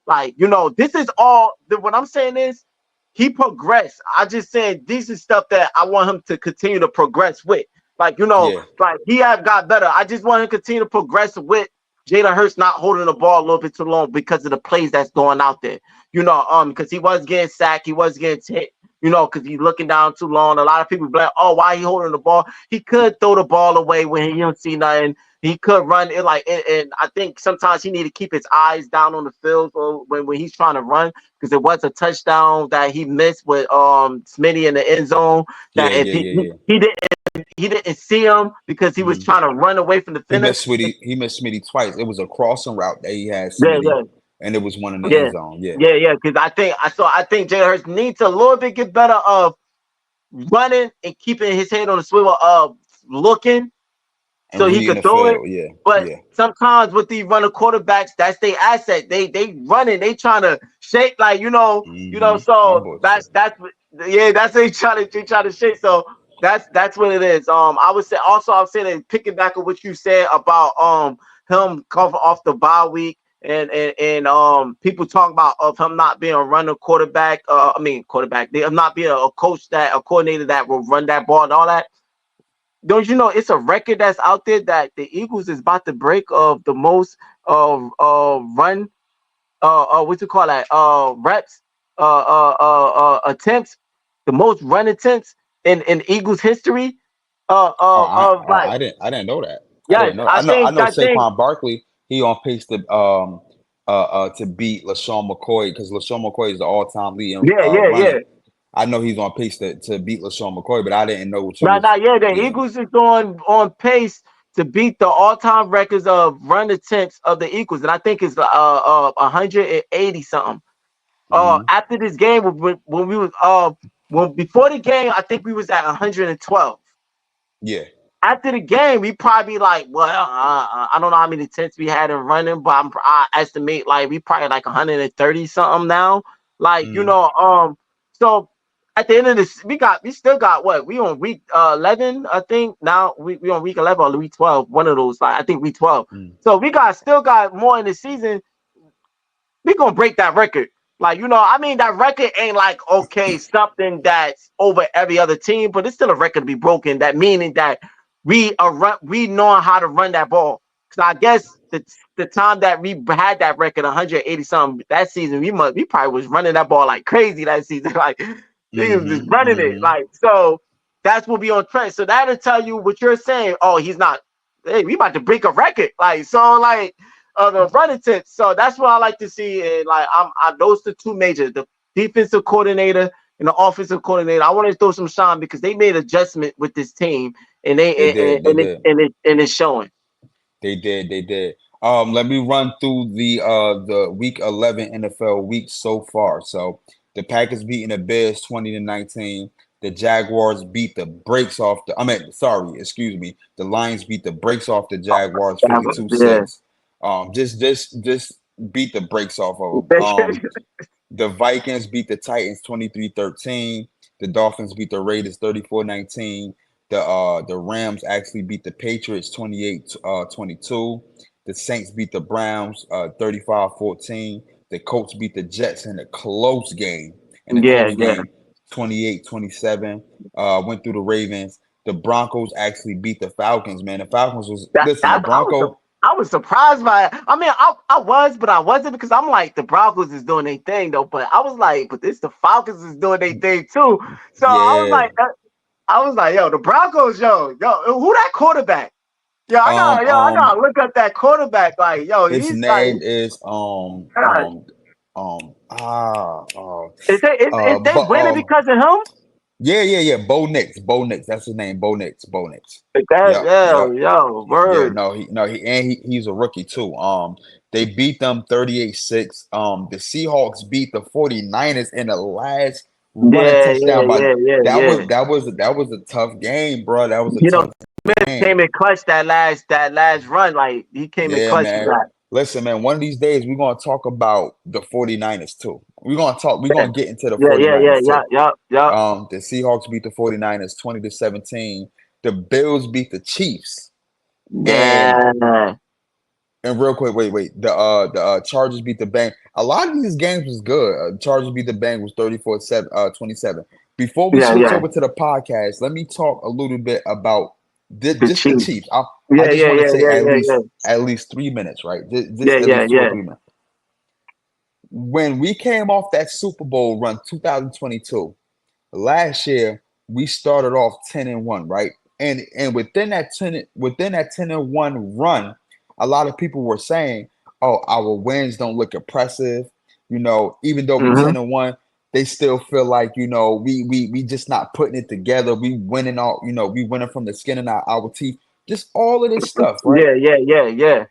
Like, this is what I'm saying is he progressed. I just said this is stuff that I want him to continue to progress with. Like, Yeah, like he have got better. I just want him to continue to progress with Jalen Hurts not holding the ball a little bit too long because of the plays that's going out there. Because he was getting sacked, he was getting hit, because he's looking down too long. A lot of people be like, oh, why he holding the ball? He could throw the ball away when he don't see nothing. He could run it and I think sometimes he need to keep his eyes down on the field or when he's trying to run because it was a touchdown that he missed with Smitty in the end zone. That yeah, if yeah, yeah, yeah. he didn't see him because he was Mm-hmm. trying to run away from the He defender. missed Smitty. He missed Smitty twice. It was a crossing route that he had Yeah, Smitty, yeah, and it was one in the yeah, end zone. Yeah, yeah. Because I think Jalen Hurts needs to a little bit get better of running and keeping his head on the swivel of looking so and he reading could the throw it. field. Yeah, But yeah. sometimes with these running quarterbacks, that's their asset. They running, they trying to shake like Mm-hmm. My So boy said. that's they try to shake. So that's what it is. I would say also I would say that picking back on what you said about him coming off the bye week. And people talk about of him not being a runner quarterback. I mean quarterback. They not being a coach a coordinator that will run that ball and all that. Don't you know it's a record that's out there that the Eagles is about to break of the most run what you call that reps attempts, the most run attempts in Eagles history Oh, of like I didn't know that. I yes didn't know. I know I think Saquon Barkley. He on pace to beat LaShawn McCoy because LaShawn McCoy is the all time lead in yeah running. I know he's on pace to beat LaShawn McCoy, but I didn't know what you was. not yeah the Yeah. Eagles is on pace to beat the all-time records of run attempts of the Eagles and I think it's 180 something. Mm-hmm. After this game, when we was when before the game, I think we was at 112. Yeah. After the game, we probably like, well, I don't know how many attempts we had in running, but I estimate like we probably like 130 something now. Like Mm-hmm. so at the end of this, we still got what we on week 11, I think. Now we on week 11 or week 12, one of those. Like I think week 12. So we still got more in the season we gonna break that record. Like, I mean, that record ain't like okay, something that's over every other team, but it's still a record to be broken. That meaning that we know how to run that ball. Cause I guess the time that we had that record, 180 something that season, we probably was running that ball like crazy that season. Like niggas was just Mm-hmm. running it. Mm-hmm. Like so that's what we on trend. So that'll tell you what you're saying. Oh, he's not. Hey, we about to break a record. Like so, like the running tips. So that's what I like to see. And like those the two major. defensive coordinator and the offensive coordinator. I want to throw some shine because they made adjustment with this team, and They did. They did. it's showing. They did. They did. Let me run through the week 11 NFL weeks so far. So the Packers beating the Bears 20-19. The Jaguars beat the brakes off the. I mean, sorry, excuse me. The Lions beat the brakes off the Jaguars Yeah. 52-6. Just beat the brakes off of them. The Vikings beat the Titans 23-13. The Dolphins beat the Raiders 34-19. The Rams actually beat the Patriots 28-22. The Saints beat the Browns 35-14. The Colts beat the Jets in a close game. Yeah, yeah. 28-27. Went through the Ravens. The Broncos actually beat the Falcons, man. The Falcons was That, listen, the that Bronco. I was surprised by it. I mean, I was, but I wasn't because I'm like the Broncos is doing their thing though. But I was like, but this the Falcons is doing their thing too. So Yeah. I was like, yo, the Broncos, yo, who that quarterback? Um I um gotta look up that quarterback. Like, yo, His he's like, name is God, um ah uh is they but winning because of him? yeah, Bo Nix, that's his name. Bo Nix. That, Yep, yep. Yeah, word. he's a rookie too. They beat them 38-6. The Seahawks beat the 49ers in the last running Yeah, touchdown, but yeah. that was a tough game, bro. That was a You know, tough Smith game. came in clutch that last run. Like he came in Yeah, clutch for man. that. Listen, man, one of these days we're gonna talk about the 49ers too. We're Yeah, gonna get into the 49ers too. yeah. The Seahawks beat the 49ers 20-17. The Bills beat the Chiefs. And Yeah. and real quick, wait. The Chargers beat the Bang. A lot of these games was good. Chargers beat the Bengals 27. Before we switch Yeah. over to the podcast, let me talk a little bit about The just the Chiefs. Chiefs. I Yeah, just want to say yeah. at least 3 minutes, right? Just Yeah, at least two or yeah. 3 minutes. When we came off that Super Bowl run 2022, last year we started off 10-1, right? And within that 10-1 run, a lot of people were saying, "Oh, our wins don't look impressive." Even though we Mm-hmm. 10-1, they still feel like we just not putting it together. We winning all, we winning from the skin of our teeth. Just all of this stuff, right? Yeah.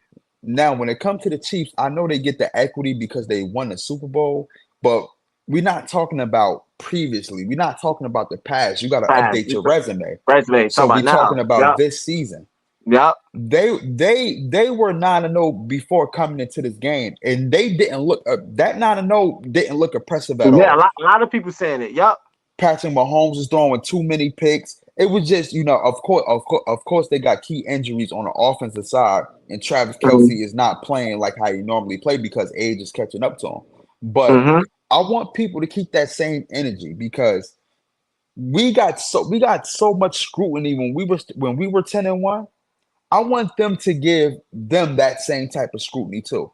Now, when it comes to the Chiefs, I know they get the equity because they won the Super Bowl, but we're not talking about previously. We're not talking about the past. You got to Pass. update your resume. Resume. So Talk about we're talking now. about this season. Yep. They were 9-0 before coming into this game, and they didn't look that 9-0 didn't look impressive at Yeah, all. a lot of people saying it. Yep. Patrick Mahomes is throwing too many picks. It was just, of course, they got key injuries on the offensive side, and Travis Kelce is not playing like how he normally play because age is catching up to him. But Mm-hmm. I want people to keep that same energy because we got so much scrutiny when we were 10-1. I want them to give them that same type of scrutiny too.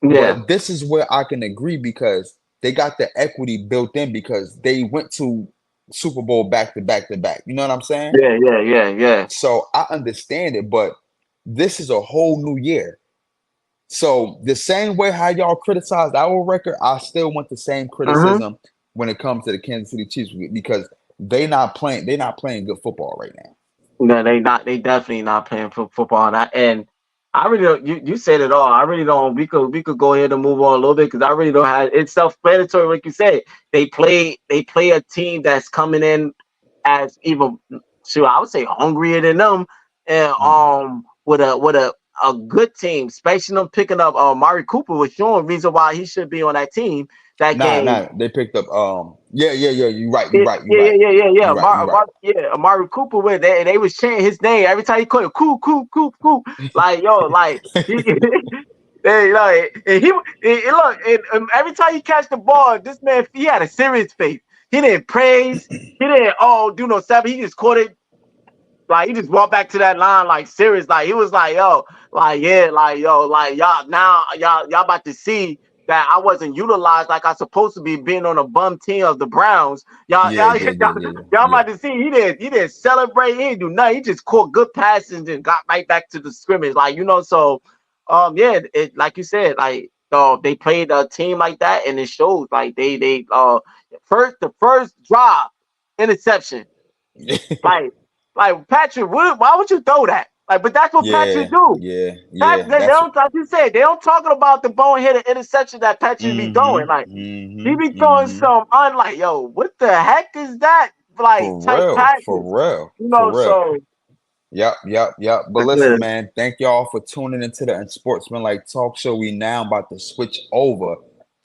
Yeah. But this is where I can agree because they got the equity built in because they went to Super Bowl back to back to back. You know what I'm saying? Yeah. So I understand it, but this is a whole new year. So the same way how y'all criticized our record, I still want the same Mm-hmm. criticism when it comes to the Kansas City Chiefs because they're not playing good football right now. No, they not. They definitely not playing for football. And I really don't. You said it all. I really don't. We could go ahead and move on a little bit because I really don't have. It's self-explanatory, like you said. They play a team that's coming in as even. Sure, I would say hungrier than them, and Mm. with a good team, especially them picking up Mari Cooper was showing reason why he should be on that team that game. Nah, they picked up yeah, you're right, you're right, you're right. Yeah. You're right, you're right. Amari Cooper with they was chanting his name every time he called it, cool. Like yo, like he, they like and look, and every time he catch the ball, this man he had a serious face. He didn't praise, he didn't do no seven. He just caught it. Like he just walked back to that line like serious. Like he was like, yo, like yeah, like yo, like y'all now y'all about to see that I wasn't utilized like I supposed to be being on a bum team of the Browns. Y'all Yeah. about to see he didn't celebrate, he didn't do nothing. He just caught good passes and got right back to the scrimmage. Like, so yeah, it like you said, like they played a team like that, and it shows. Like they the first drive interception. Like Patrick, why would you throw that? Like, but that's what Patrick Yeah, do. yeah, Pat, yeah. they That's don't, like you said, they don't talking about the boneheaded interception that Patrick be throwing. mm-hmm, Like he mm-hmm, be throwing mm-hmm. some unlike, yo, what the heck is that? Like For type real, passes, for real, you for know. real. So Yep, yep, yep. But listen, man, thank y'all for tuning into the Unsportsmanlike Talk Show. We now about to switch over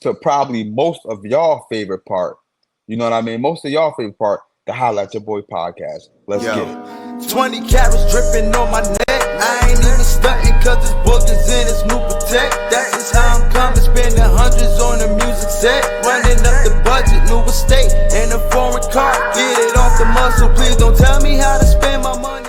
to probably most of y'all favorite part. You know what I mean? Most of y'all favorite part, the Holla at Your Boy podcast. Let's get it. 20 carats dripping on my neck. I ain't even stunting cause this book is in its new protect. That's just how I'm coming, spending hundreds on the music set. Running up the budget, new estate, and a foreign car. Get it off the muscle, please don't tell me how to spend my money.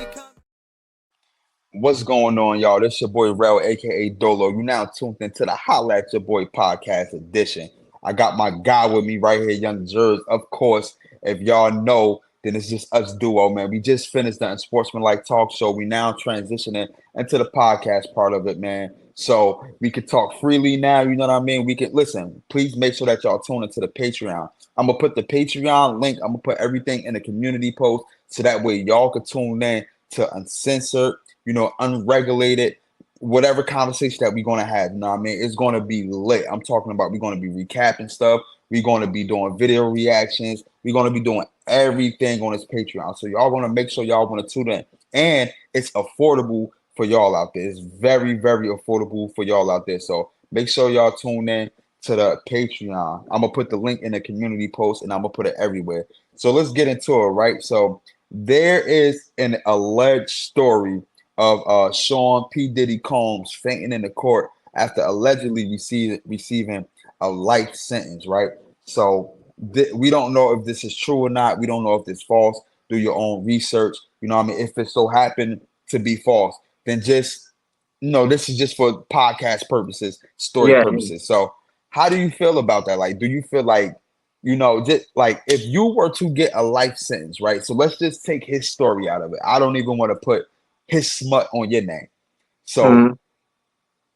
What's going on, y'all? This your boy Rel, aka Dolo. You now tuned into the Holla at Your Boy podcast edition. I got my guy with me right here, Young Jers. Of course, if y'all know, then it's just us duo, man. We just finished the Unsportsmanlike Talk Show. We now transitioning into the podcast part of it, man. So we can talk freely now. You know what I mean? We can listen. Please make sure that y'all tune into the Patreon. I'm gonna put the Patreon link. I'm gonna put everything in the community post so that way y'all can tune in to uncensored, unregulated, whatever conversation that we're going to have. You know what I mean? It's going to be lit. I'm talking about we're going to be recapping stuff. We're going to be doing video reactions. We're going to be doing everything on this Patreon. So y'all going to make sure y'all want to tune in. And it's affordable for y'all out there. It's very, very affordable for y'all out there. So make sure y'all tune in to the Patreon. I'm going to put the link in the community post and I'm going to put it everywhere. So let's get into it, right? So there is an alleged story of Sean P. Diddy Combs fainting in the court after allegedly receiving a life sentence, right? So we don't know if this is true or not. We don't know if it's false. Do your own research. You know what I mean? If it so happened to be false, then just, this is just for podcast purposes, story yeah, purposes. So how do you feel about that? Like, do you feel like, just like if you were to get a life sentence, right? So let's just take his story out of it. I don't even want to put his smut on your name. So mm-hmm.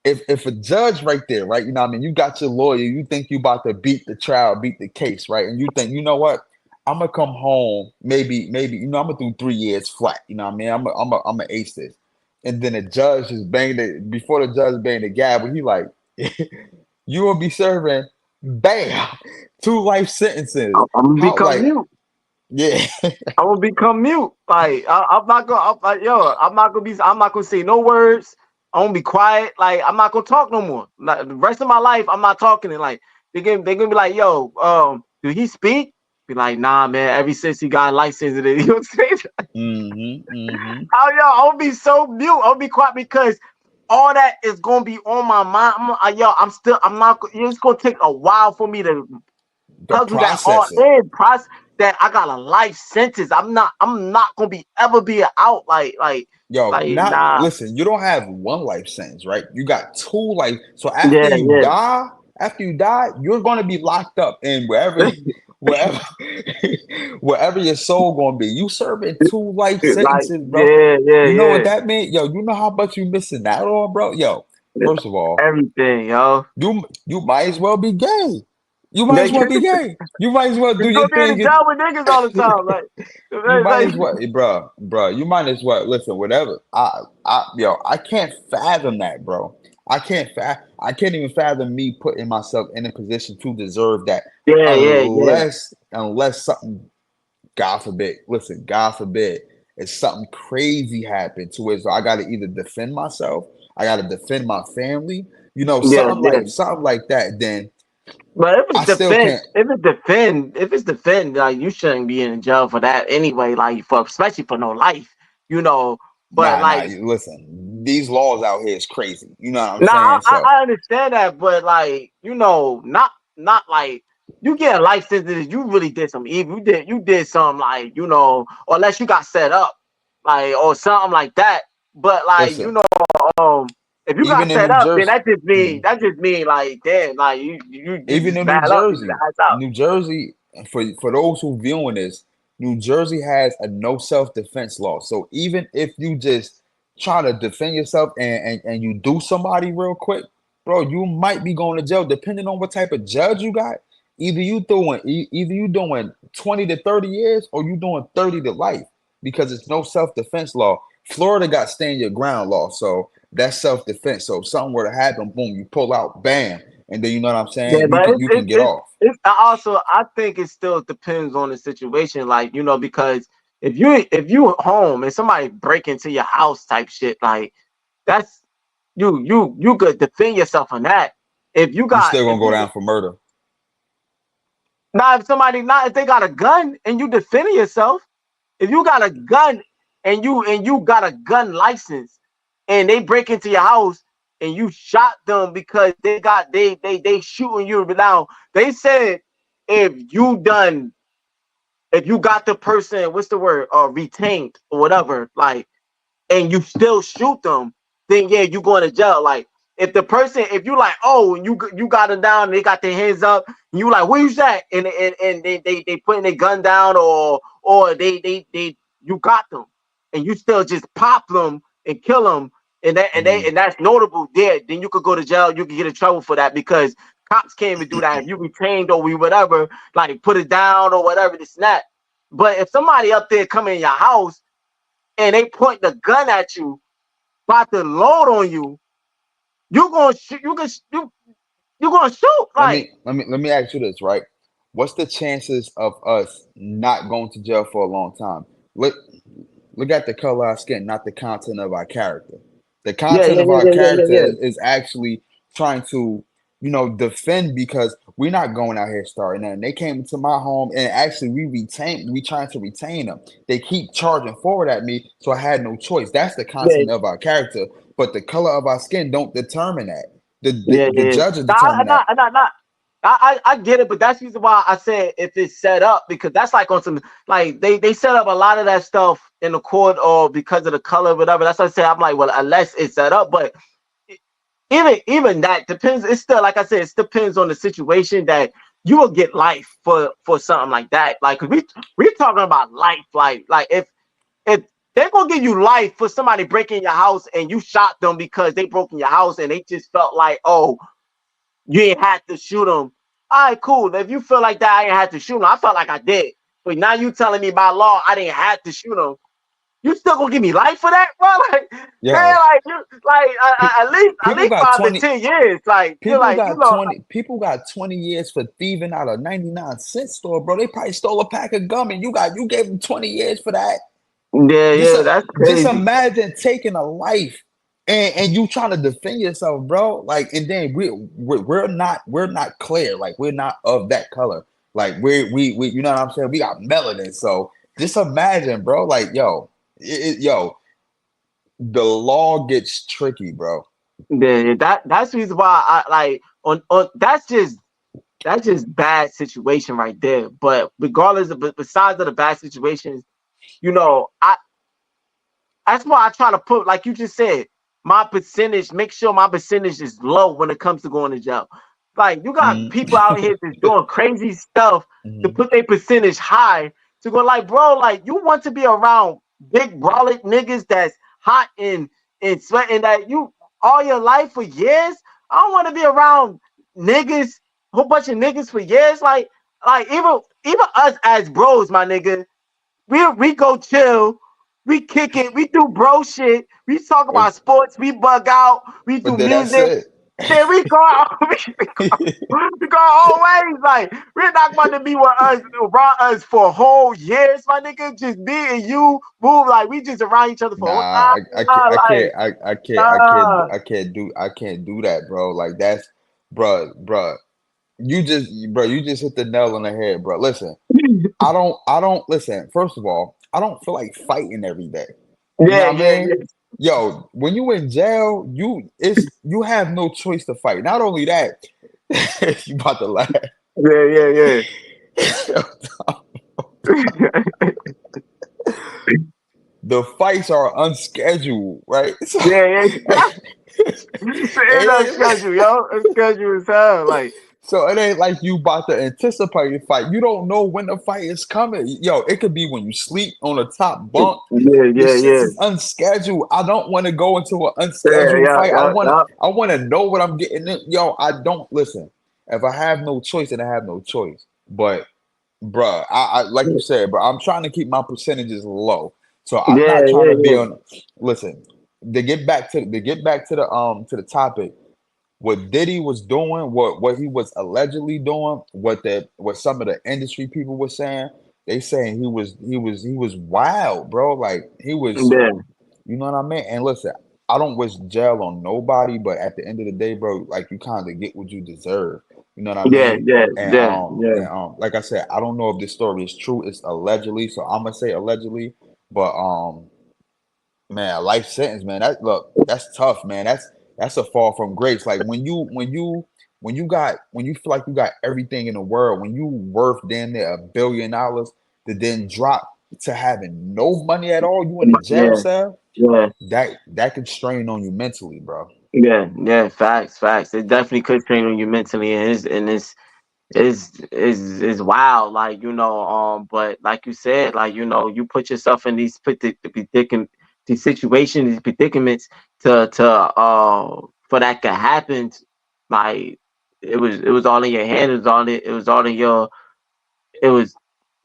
if a judge right there, right, you know what I mean, you got your lawyer, you think you about to beat the trial, beat the case, right? And you think, you know what? I'm gonna come home, maybe, I'm gonna do 3 years flat. You know what I mean? I'm gonna ace this. And then the judge just banged it before the judge banged the gavel. He like, you will be serving, bam, 2 life sentences. I'm gonna How become like, mute. yeah, I'm gonna become mute. Like I'm not gonna, I'm not gonna say no words. I'm gonna be quiet. Like I'm not gonna talk no more. Like, the rest of my life, I'm not talking. And like they gonna be like, yo, do he speak? Be like, nah, man. Ever since he got a license, you know what I'm saying? mm-hmm. I'm gonna be so mute. I'm gonna be quiet because all that is gonna be on my mind. I'm not. It's gonna take a while for me to The puzzle that all process it. in process that I got a life sentence. I'm not gonna be ever be out Yo, not nah. listen, you don't have 1 life sentence, right? You got 2 life. So Yeah, yeah. after you die, you're gonna be locked up in wherever wherever your soul gonna be. You serving 2 life Like, sentences, bro. yeah, yeah, You know what yeah. that means? Yo, you know how much you missing out on, bro? Yo, first of all, Everything, yo. you might as well be gay. You might as Nigga, well be gay. You might as well do you your gonna be in thing. the job with niggas all the time. Like, You might like, as well, bro. You might as well listen. Whatever. I can't fathom that, bro. I can't even fathom me putting myself in a position to deserve that, yeah, yeah, yeah. unless something, God forbid. Listen, God forbid, if something crazy happened to it, so I got to either defend myself, I got to defend my family. Yeah, yeah. Something like that. Then But I still can't. if it's defend, like you shouldn't be in jail for that anyway. Like for especially for no life, you know. But Nah. like, Listen, these laws out here is crazy. You know what I'm nah, saying? So I understand that, but like, not like you get a life sentence. You really did some evil. You did some like or unless you got set up, like or something like that. But like listen, if you got even in set New up, then Jersey. Mhm. that just mean like damn, like you Even just in New bad luck. You Jersey, guys out. New Jersey, for those who viewing this, New Jersey has a no self defense law. So even if you just try to defend yourself and you do somebody real quick, bro, you might be going to jail depending on what type of judge you got. Either you doing 20 to 30 years or you doing 30 to life because it's no self-defense law. Florida got stand your ground law, so that's self-defense. So if something were to happen, boom, you pull out, bam, and then you know what I'm Yeah, saying? You but can you can get off. I think it still depends on the situation, like, because if you home and somebody break into your house type shit, like, that's you could defend yourself on that. If you You got still if gonna go you down for murder. Now, if they got a gun and you defending yourself, if you got a gun and you got a gun license and they break into your house and you shot them because they shooting you. But now they said if if you got the person, what's the word, retained or whatever, like, and you still shoot them, then yeah, you going to jail. Like, if you like, oh, and you got them down, and they got their hands up, and you like, where you at? And they putting their gun down, or they you got them, and you still just pop them and kill them, Mhm. and that's notable. There, then you could go to jail. You could get in trouble for that because cops can't even do that. If you retained or whatever, like put it down or whatever, this and that. But if somebody up there come in your house and they point the gun at you, about to load on you, you gonna shoot. You gonna shoot. Like, Let me ask you this, right? What's the chances of us not going to jail for a long time? Look look at the color of our skin, not the content of our character. The yeah, content yeah, of yeah, our yeah, yeah, character yeah, is actually trying to, defend because we're not going out here starting nothing. They came into my home and actually we trying to retain them. They keep charging forward at me, so I had no choice. That's the yeah, content of our character, but the color of our skin don't determine that. The the, yeah, the yeah. judges Nah, determine that. I get it, but that's the reason why I said if it's set up, because that's like on some, like, they set up a lot of that stuff in the court or because of the color or whatever. That's what I said. I'm like, well, unless it's set up, but even that depends. It's still, like I said, it depends on the situation that you will get life for something like that. Like, 'cause we talking about life, like if they're gonna give you life for somebody breaking your house and you shot them because they broke in your house and they just felt like, oh, you ain't had to shoot them. All right, cool. If you feel like that, I ain't had to shoot them. I felt like I did. But now you telling me by law I didn't have to shoot them. You still gonna give me life for that, bro? Like, man, Yo, like, you, like, pe- at people least got 5 to 10 years. Like, you're like, 20 years for thieving out a 99-cent store, bro. They probably stole a pack of gum and you gave them 20 years for that. yeah, Just yeah, that's just crazy. imagine taking a life and you trying to defend yourself, bro. Like, and then we're not clear, like we're not of that color. Like we you know what I'm saying? We got melanin. So just imagine, bro. Like, yo, the law gets tricky, bro. Yeah, that's the reason why I like on that's just bad situation right there. But regardless of, besides of the bad situations, I that's why I try to put, like you just said, make sure my percentage is low when it comes to going to jail. Like, you got Mm. people out here that's doing crazy stuff to Mhm. put their percentage high to go, like, bro, like, you want to be around big brolic niggas that's hot and sweating that you all your life for years. I don't want to be around niggas, whole bunch of niggas for years. Like even us as bros, my nigga, we go chill, we kick it, we do bro shit, we talk But about sports, we bug out, we do but then that's music. it. Then we go out, we go all ways. Like, we're not going to be with us around us for whole years, my nigga. Just me and you move like we just around each other for a whole Nah, like, I can't uh, I can't do that, bro. Like that's, bruh. You just hit the nail on the head, bro. Listen, I don't listen. First of all, I don't feel like fighting every day. You yeah, know what I yeah, mean? yeah, Yo, when you in jail, you have no choice to fight. Not only that, you about to laugh. yeah, yeah, yeah. The fights are unscheduled, right? So, Yeah, yeah. It's it on schedule, yo. It's schedule as hell. Like, So it ain't like you about to anticipate a fight. You don't know when the fight is coming. Yo, it could be when you sleep on the top bunk. Yeah, This yeah, shit yeah, is unscheduled. I don't want to go into an yeah, unscheduled yeah, fight. yeah, yeah. I want to know what I'm getting in. Yo, I don't listen. If I have no choice, then I have no choice. But bruh, I like you said, bro, I'm trying to keep my percentages low. So I'm Yeah, not trying yeah, to be yeah. on listen, to get back to the topic, what Diddy was doing, what he was allegedly doing, what some of the industry people were saying, they saying he was wild, bro. Like he was, Yeah, you know what I mean? And listen, I don't wish jail on nobody, but at the end of the day, bro, like you kind of get what you deserve. You know what I yeah, mean? yeah, yeah, yeah, And like I said, I don't know if this story is true. It's allegedly, so I'm gonna say allegedly. But man, a life sentence, man. That look, that's tough, man. That's a fall from grace. Like when you feel like you got everything in the world, when you worth damn near $1 billion, to then drop to having no money at all, you in a jail yeah, cell, yeah. that could strain on you mentally, bro. Yeah, yeah, facts, facts. It definitely could train on you mentally, and it's is wild. Like but like you said, like you put yourself in these situations, these predicaments to for that to happen. Like it was all in your hand. It was all in your it was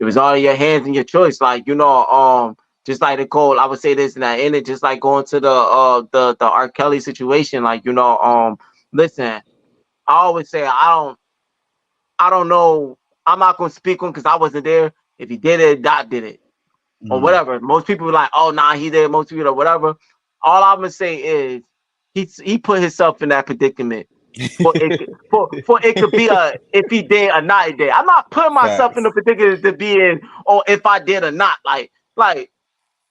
it was all in your hands and your choice. Like just like Nicole, I would say this and that in it, just like going to the R. Kelly situation. Like listen, I always say I don't know. I'm not gonna speak on because I wasn't there. If he did it, Dot did it or Mm. whatever. Most people were like, oh nah, he did. Most people or whatever. All I'm gonna say is he put himself in that predicament for it could be a if he did or not he did. I'm not putting myself in the Facts. predicament to be in or if I did or not. Like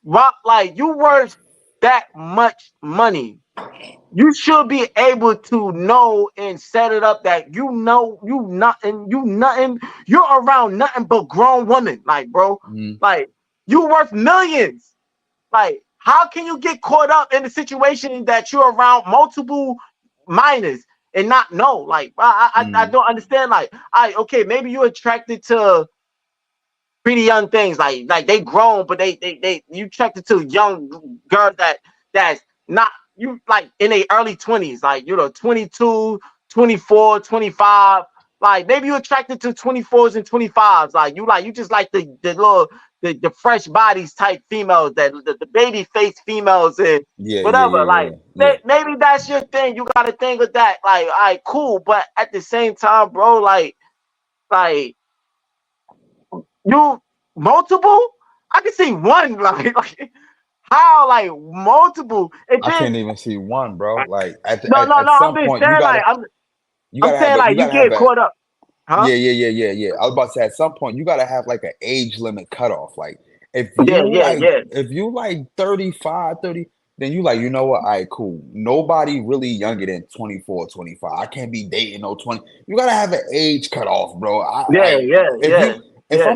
Rock, like you worth that much money. You should be able to know and set it up that you're around nothing but grown women, like bro. Mm. Like you worth millions. Like, how can you get caught up in the situation that you're around multiple minors and not know? Like, I Mm. don't understand. Like, okay, maybe you're attracted to pretty young things, like they grown, but they you attracted to young girls that's not you like in their early 20s, like 22, 24, 25. Like maybe you attracted to 24s and 25s. Like you just like the little the fresh bodies type females, that the baby face females and Yeah, yeah, whatever. yeah, Like yeah, yeah. maybe that's your thing. You gotta think of that. Like, all right, cool. But at the same time, bro, like you multiple? I can see one, like how, like multiple, and I then can't even see one, bro. Like no, no, at no. I'm some just point saying, like I'm saying, you like you gotta have get a caught up, huh? yeah, yeah, yeah, yeah, yeah. I was about to say at some point you gotta have like an age limit cutoff. Like Yeah, yeah, yeah. if you like 35, 30, then you like, you know what? All right, cool. Nobody really younger than 24, 25. I can't be dating no 20. You gotta have an age cutoff, bro. I Yeah, like yeah, if yeah, you yeah.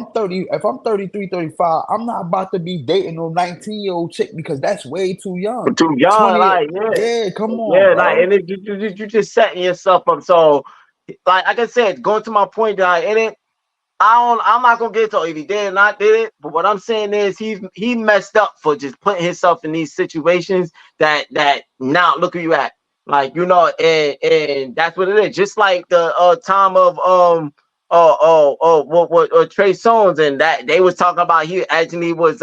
if I'm 33, 35, I'm not about to be dating no 19-year-old chick because that's way too young. Too young, 20, like yeah, yeah, come on, yeah, like bro. and it, you just setting yourself up. So, like I said, going to my point, that in it, I'm not gonna get to if he did or not did it. But what I'm saying is he messed up for just putting himself in these situations that now look where you at. Like and that's what it is. Just like the time of what Trey Songz, and that they was talking about he actually was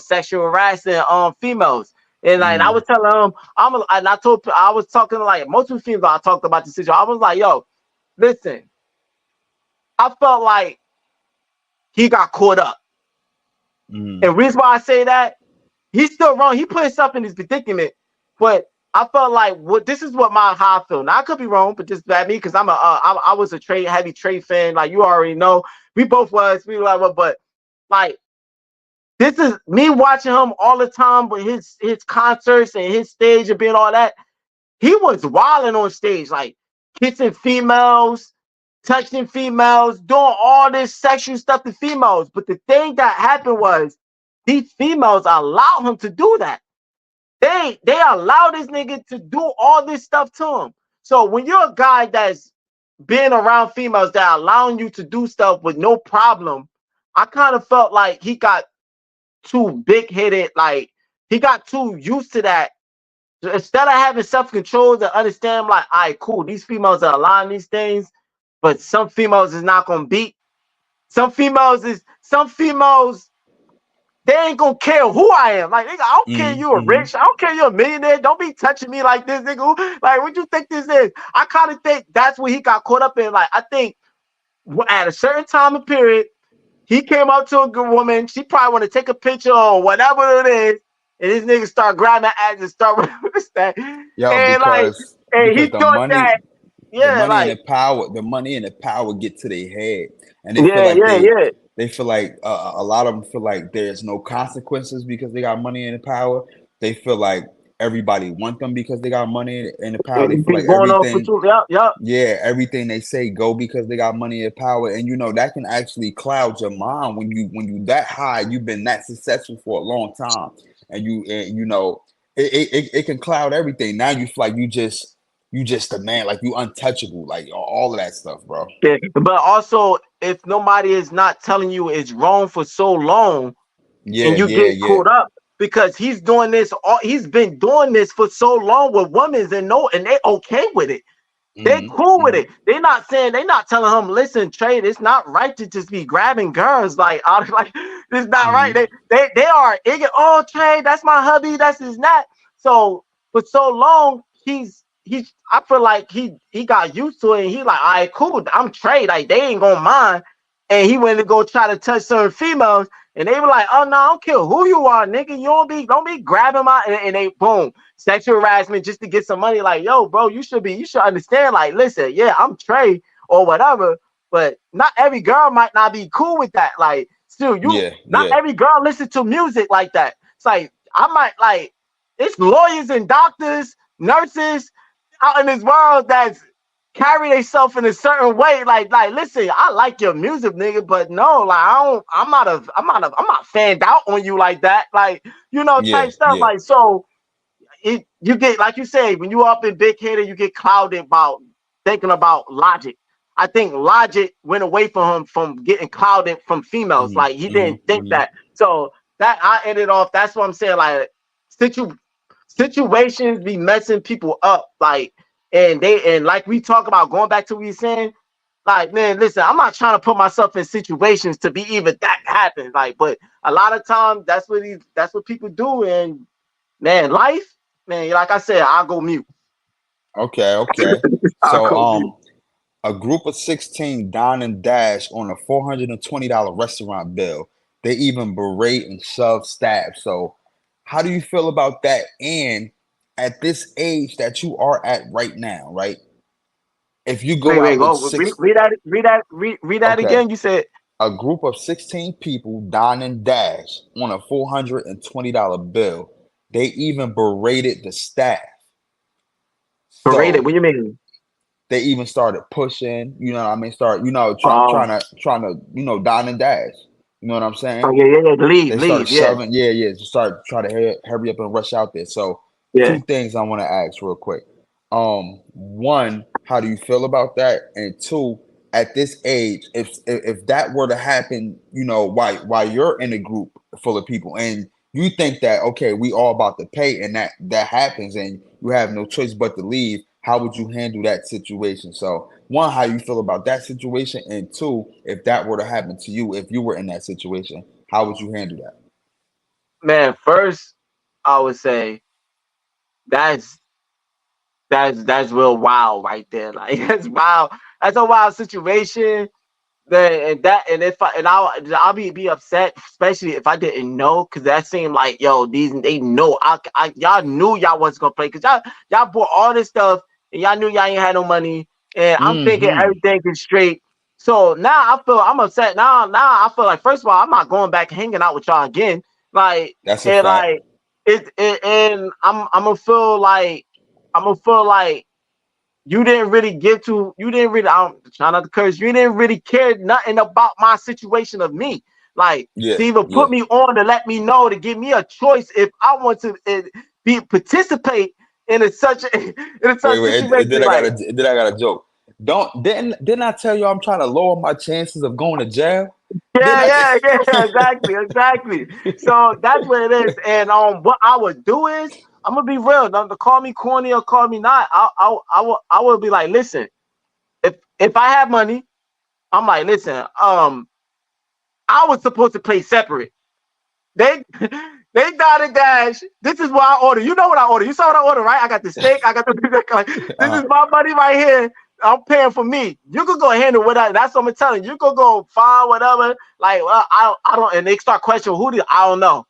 sexual harassing females. And like I Mm, was telling him, I was talking to like multiple females. I talked about the situation. I was like, yo, listen, I felt like he got caught up. mm, And reason why I say that, he's still wrong. He put himself in this predicament. But I felt like this is what how I feel. Now I could be wrong, but just bad me because I was a heavy trade fan. Like you already know, we both was. We were like, but like this is me watching him all the time with his concerts and his stage and being all that. He was wilding on stage, like kissing females, touching females, doing all this sexual stuff to females. But the thing that happened was these females allowed him to do that. They allow this nigga to do all this stuff to him. So when you're a guy that's being around females that are allowing you to do stuff with no problem, I kind of felt like he got too big headed. Like he got too used to that. Instead of having self control to understand, like, all right, cool, these females are allowing these things, but some females is not gonna beat. Some females they ain't gonna care who I am. Like, nigga, I don't care you are Mm-hmm. rich. I don't care you're a millionaire. Don't be touching me like this, nigga. Like, what you think this is? I kind of think that's what he got caught up in. Like, I think at a certain time and period, he came up to a good woman. She probably want to take a picture or whatever it is, and this nigga start grabbing her ass and start that. Yo, And like, and he because thought that, the yeah, money and like, the power, get to their head, and yeah, yeah, yeah. they feel like a lot of them feel like there's no consequences because they got money and the power. They feel like everybody want them because they got money and the power. And They he feel like keep going on for everything, two. Yup, yup. yeah, everything they say go because they got money and power, and you know that can actually cloud your mind when you that high, you've been that successful for a long time, and you know it can cloud everything. Now you feel like you just the man, like you untouchable, like all of that stuff, bro. Yeah. But also, if nobody is not telling you it's wrong for so long, Yeah, and you yeah, get yeah. caught up because he's doing this, he's been doing this for so long with women and no, and they okay with it. They Hmm. cool with Hmm. it. They're not saying, they're not telling him, listen, Trey, it's not right to just be grabbing girls. Like, like it's not right. Hmm. They are ignorant. Oh, Trey, that's my hubby. That's his not. So for so long, he's. I feel like he got used to it. And he like, all right, cool. I'm Trey. Like they ain't gonna mind. And he went to go try to touch certain females, and they were like, oh no, I don't care who you are, nigga. You don't be grabbing my, and they boom, sexual harassment just to get some money. Like, yo, bro, you should understand. Like, listen, yeah, I'm Trey or whatever, but not every girl might not be cool with that. Like, still, Yeah, not yeah, every girl listen to music like that. It's like I might like it's lawyers and doctors, nurses out in this world that's carry themselves in a certain way. Listen, I like your music, nigga, but no, like I don't. I'm not fanned out on you like that. Like, yeah, type stuff. yeah, Like, so you get, like you say, when you up in big headed, you get clouded about thinking about logic. I think logic went away from him from getting clouded from females. hmm, Like he hmm, didn't think hmm. that. So that I ended off. That's what I'm saying. Like situ situations be messing people up. Like and like we talk about going back to what we saying. Like, man, listen, I'm not trying to put myself in situations to be even that happen. Like, but a lot of times that's what people do. And man, life, man, like I said, I'll go mute. Okay, okay. I'll So, go mute. a group of 16 dine and dash on a $420 restaurant bill. They even berate and shove staff. So, how do you feel about that? And at this age that you are at right now, right? If you go Wait, out with go six, read that okay, again. You said a group of 16 people dine and dash on a $420 bill. They even berated the staff. paraded. So What do you mean? they even started pushing, you know what I mean? Start, Um, trying to, dine and dash. You know what I'm oh saying? yeah, yeah, yeah. Leave, They started leave. Yeah, shoving, yeah, yeah, just start trying to hurry up and rush out there. So, yeah. two things I want to ask real quick. One, how do you feel about that? And two, at this age, if that were to happen, while you're in a group full of people and you think that okay, we all about to pay, and that happens, and you have no choice but to leave, how would you handle that situation? So, one, how you feel about that situation, and two, if that were to happen to you, if you were in that situation, how would you handle that? Man, first I would say that's that's real wild right there. Like that's wild. That's a wild situation. And if I'll be upset, especially if I didn't know, because that seemed like yo they know y'all knew y'all wasn't gonna play, because y'all bought all this stuff and y'all knew y'all ain't had no money, and I'm thinking Hmm. everything is straight. So now I'm upset. Now I feel like, first of all, I'm not going back hanging out with y'all again. Like, That's a and fact. like and I'm gonna feel like you didn't really, I'm trying not to curse, you didn't really care nothing about my situation of me, like Yeah, to even yeah. put me on, to let me know, to give me a choice if I want to be participate in a such in a Wait, such wait. situation. And then Like, I got a joke. Don't didn't I tell you I'm trying to lower my chances of going to jail? Didn't Yeah, I? yeah, yeah, exactly, exactly. So that's what it is. And what I would do is, I'm gonna be real. Now, to call me corny or call me not, I will be like, listen, if I have money, I'm like, listen, I was supposed to play separate. They they got a dash. This is what I order. You know what I order. You saw what I order, right? I got the steak. I got the like, this uh, is my money right here. I'm paying for me. You could go handle whatever. That's what I'm telling you. You could go find whatever. Like I don't. And they start questioning who did I don't know.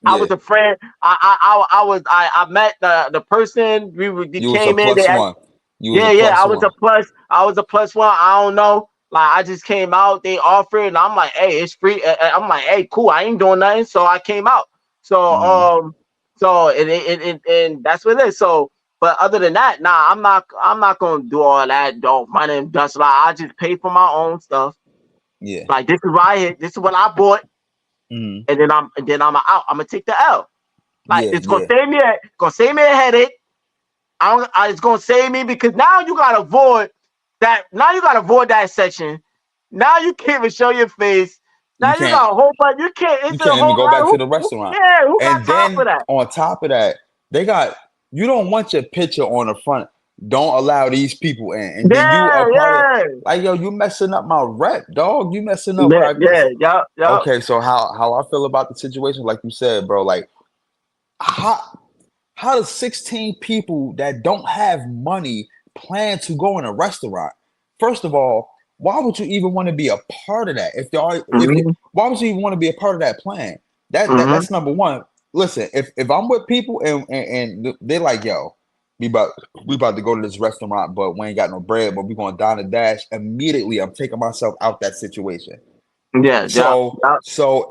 I yeah, was a friend. I met the person. We you was a came in. plus one. You was a Yeah. plus I was a one. plus. I was a plus one. I don't know. Like I just came out. They offered, and I'm like, hey, it's free. I'm like, hey, cool. I ain't doing nothing, so I came out. So Hmm. and that's what it is. So, but other than that, nah, I'm not gonna do all that. Don't my name dust. Like I just pay for my own stuff. Yeah. Like this is what I hit. This is what I bought, Hmm. and then I'm out. I'm gonna take the L. Like Yeah. it's Yeah. gonna save me a headache. It's gonna save me because now you gotta avoid that. Now you gotta avoid that section. Now you can't even show your face. You Now you can't. got a whole bunch. You can't. You It's a can't even whole go lot. back to the restaurant. Yeah, who got And time for then that? on top of that, they got you don't want your picture on the front. Don't allow these people in. And then you are Yeah, part of yeah, like yo, you messing up my rep, dog. You messing up what yeah, I yeah, yup, yup. okay, so how I feel about the situation, like you said, bro, like how how does 16 people that don't have money plan to go in a restaurant? First of all, why would you even want to be a part of that? Mhm, Why would you even want to be a part of that plan? mhm. That's number one. Listen, if I'm with people and they're like, yo, we about we about to go to this restaurant, but we ain't got no bread, but we gonna dine and dash. Immediately, I'm taking myself out that situation. Yeah, yup, yup. So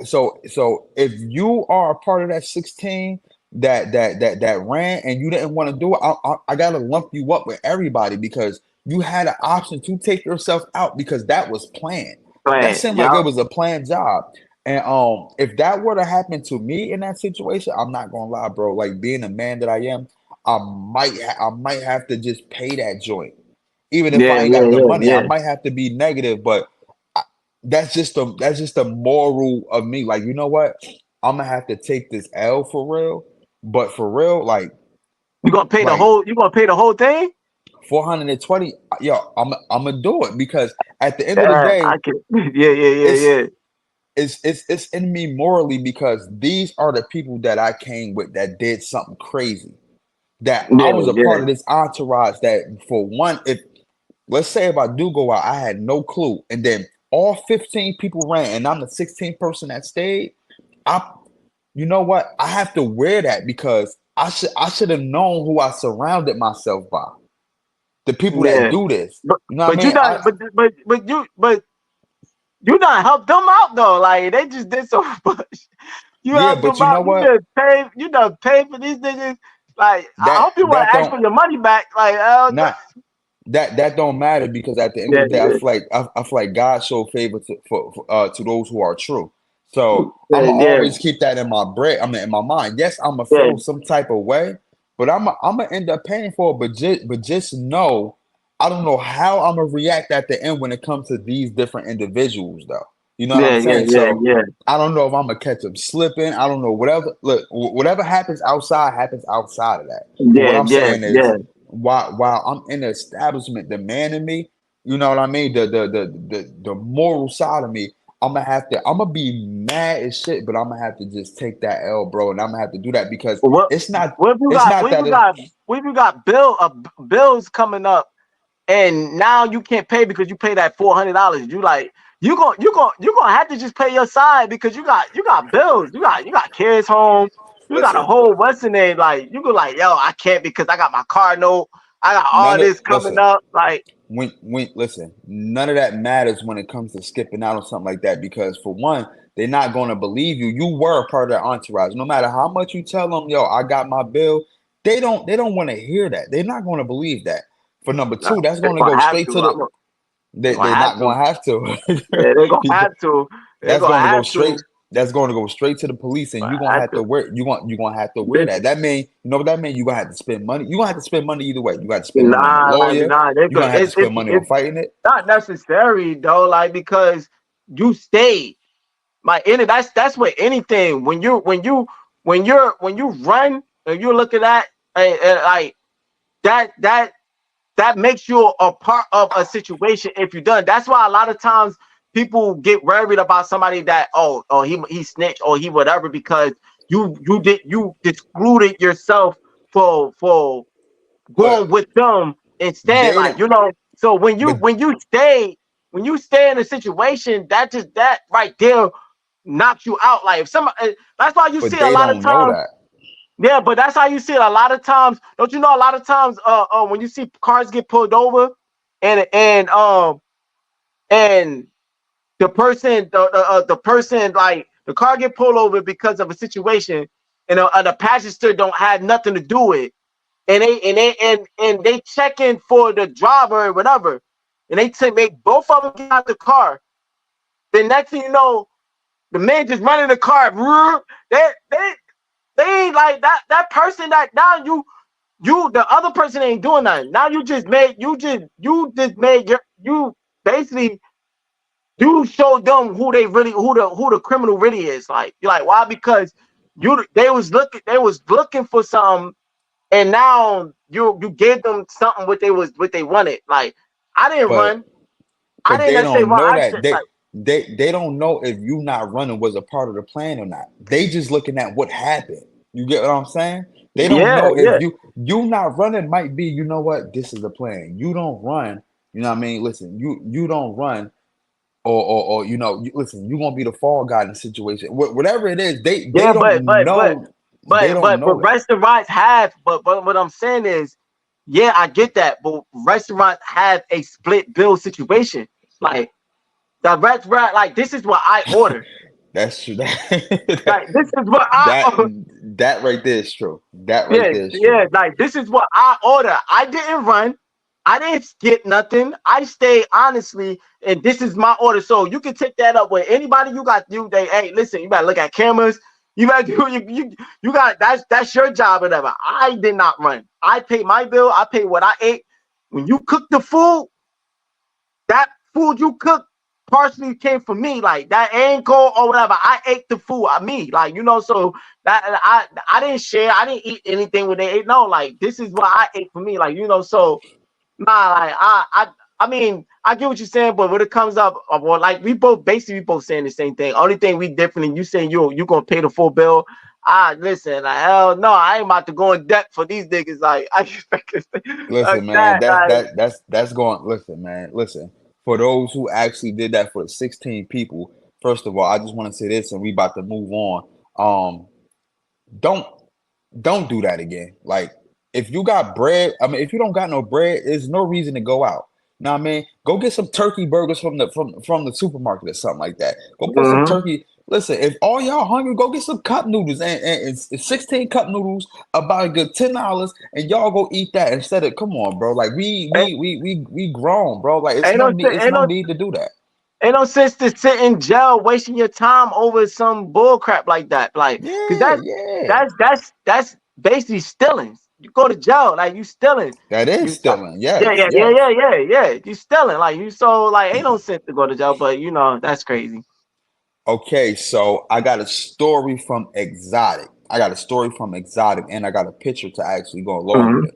if you are a part of that 16 that ran and you didn't want to do it, I gotta lump you up with everybody because you had an option to take yourself out because that was planned. That Plan, seemed like it yup. was a planned job. And if that were to happen to me in that situation, I'm not gonna lie, bro. Like being a man that I am, I might have to just pay that joint. Even if Yeah, I ain't yeah, got the yeah, money, I yeah. might have to be negative, but that's just the moral of me. Like, you know what? I'm gonna have to take this L for real. But for real, You gonna pay the like whole? You gonna pay the whole thing? 420, yo, I'm gonna do it because at the end of the Yeah, I day, can. Yeah, yeah, yeah, it's yeah. it's in me morally because these are the people that I came with that did something crazy. That I Yeah, was a part yeah, of this entourage that for one, if let's say if I do go out, I had no clue, and then all 15 people ran, and I'm the 16th person that stayed. I, you know what? I have to wear that because I should have known who I surrounded myself by. The people that yeah. do this. But You know what I but you mean? done but you done helped them out though. Like they just did so much. You Yeah, helped but them you out. know what? You done paid for these niggas. Like I That hope you want that to ask don't for your money back. Like not that don't matter because at the end of yeah, the day, I feel like God showed favor to those who are true. So I'm yeah, gonna yeah, always keep that in my brain. I mean, in my mind. Yes, I'm gonna yeah, feel some type of way, but I'm gonna end up paying for it. But just know, I don't know how I'm gonna react at the end when it comes to these different individuals, though. You know what I'm yeah, yeah, saying? yeah, So yeah, I don't know if I'm gonna catch them slipping. I don't know. Whatever. Look, whatever happens outside of that. But what yeah, I'm yeah, saying is yeah. while I'm in the establishment demanding me, you know what I mean? The moral side of me, I'm gonna be mad as shit, but I'm gonna have to just take that L, bro, and I'm gonna have to do that because What what if you it's got not what if that you it, got what if you got bills coming up and now you can't pay because you pay that $400. You like you gonna have to just pay your side because you got bills. You got kids home. You got a listen, whole what's the name? Like you go like yo, I can't because I got my car note. I got all none of this coming listen, up. Like when listen, none of that matters when it comes to skipping out on something like that because for one, they're not gonna believe you. You were a part of that entourage. No matter how much you tell them, yo, I got my bill, they don't want to hear that. They're not gonna believe that. For number two, that's they're gonna gonna go have straight to. to the They're gonna they're have not to. gonna have to. Yeah, they're gonna have to. They're That's gonna going to go have straight. to. That's going to go straight to the police, and you're gonna I have to wear you're gonna have to wear that. listen, That mean you know what that mean? You're gonna have to spend money. You're gonna have to spend money either way. You got to spend money on a nah, like lawyer. nah, You're gonna have to spend money on it's fighting it. not necessary though, like because you stayed. My any that's what anything when you run and you're looking at like that that makes you a part of a situation if you're done. That's why a lot of times people get worried about somebody that he snitched or he whatever because you excluded yourself for But going with them instead. they Like don't. so But when you stay in a situation that right there knocks you out. Like if somebody that's why you see a they lot of don't know times. that. Yeah, but that's how you see it a lot of times. Don't you know a lot of times when you see cars get pulled over and the person like the car get pulled over because of a situation and the passenger don't have nothing to do with it. And they check in for the driver or whatever. And they make both of them get out the car. Then next thing you know, the man just running the car. They they they ain't like that person that now you the other person ain't doing nothing. Now you just made you basically you showed them who they really who the criminal really is. Like you're like why? Because they was looking for something and now you gave them something what they wanted. Like I didn't But run. I didn't they necessarily don't run. know I that said like they don't know if you not running was a part of the plan or not. They just looking at what happened. You get what I'm saying? They don't yeah, know if yeah, you not running might be, you know what, this is the plan. You don't run, you know what I mean? Listen, you don't run or you know, listen, you're gonna be the fall guy in the situation. Whatever it is, they yeah, don't know. They don't but know that. restaurants have but what I'm saying is, yeah, I get that, but restaurants have a split bill situation. Like the restaurant, like this is what I order. That's true. Like this is what That I that right there is true. That right yeah, there is yeah, true. like this is what I order. I didn't run. I didn't skip nothing. I stayed honestly, and this is my order. So you can take that up with anybody you got to do. They hey, listen, you better look at cameras. You better do you got that's your job, whatever. I did not run. I paid my bill, I paid what I ate. When you cook the food, that food you cooked partially came from me. Like that ain't cold or whatever. I ate the food. Me. Like, so that I didn't share. I didn't eat anything when they ate. No, like this is what I ate for me. Like, so nah, like I mean, I get what you're saying, but when it comes up, well, like we both saying the same thing. Only thing we different, you saying you gonna pay the full bill. Listen, like, hell no, I ain't about to go in debt for these niggas. Like I expect this like Listen, man, that. Like that's going. Listen, man, listen. For those who actually did that for the 16 people, first of all, I just want to say this, and we about to move on. Um, don't don't do that again. Like if you got bread, I mean, if you don't got no bread, there's no reason to go out. Know what I mean? Go get some turkey burgers from the supermarket or something like that. Go put some mhm. turkey. Listen, if all y'all hungry, go get some cup noodles and it's 16 cup noodles about a good $10 and y'all go eat that instead of come on, bro. Like we grown, bro. Like Ain't no it's ain't no no need to do that. ain't no sense to sit in jail wasting your time over some bull crap like that. Like, cause Yeah, yeah. that's basically stealing. You go to jail, like you stealing. That is You stealing. yeah, Yes, yeah, yeah, yes. yeah, yeah, yeah. You stealing. Like you so like ain't no sense to go to jail, but that's crazy. Okay, so I got a story from Exotic. I got a story from Exotic, and I got a picture to actually go along with Mm-hmm. it.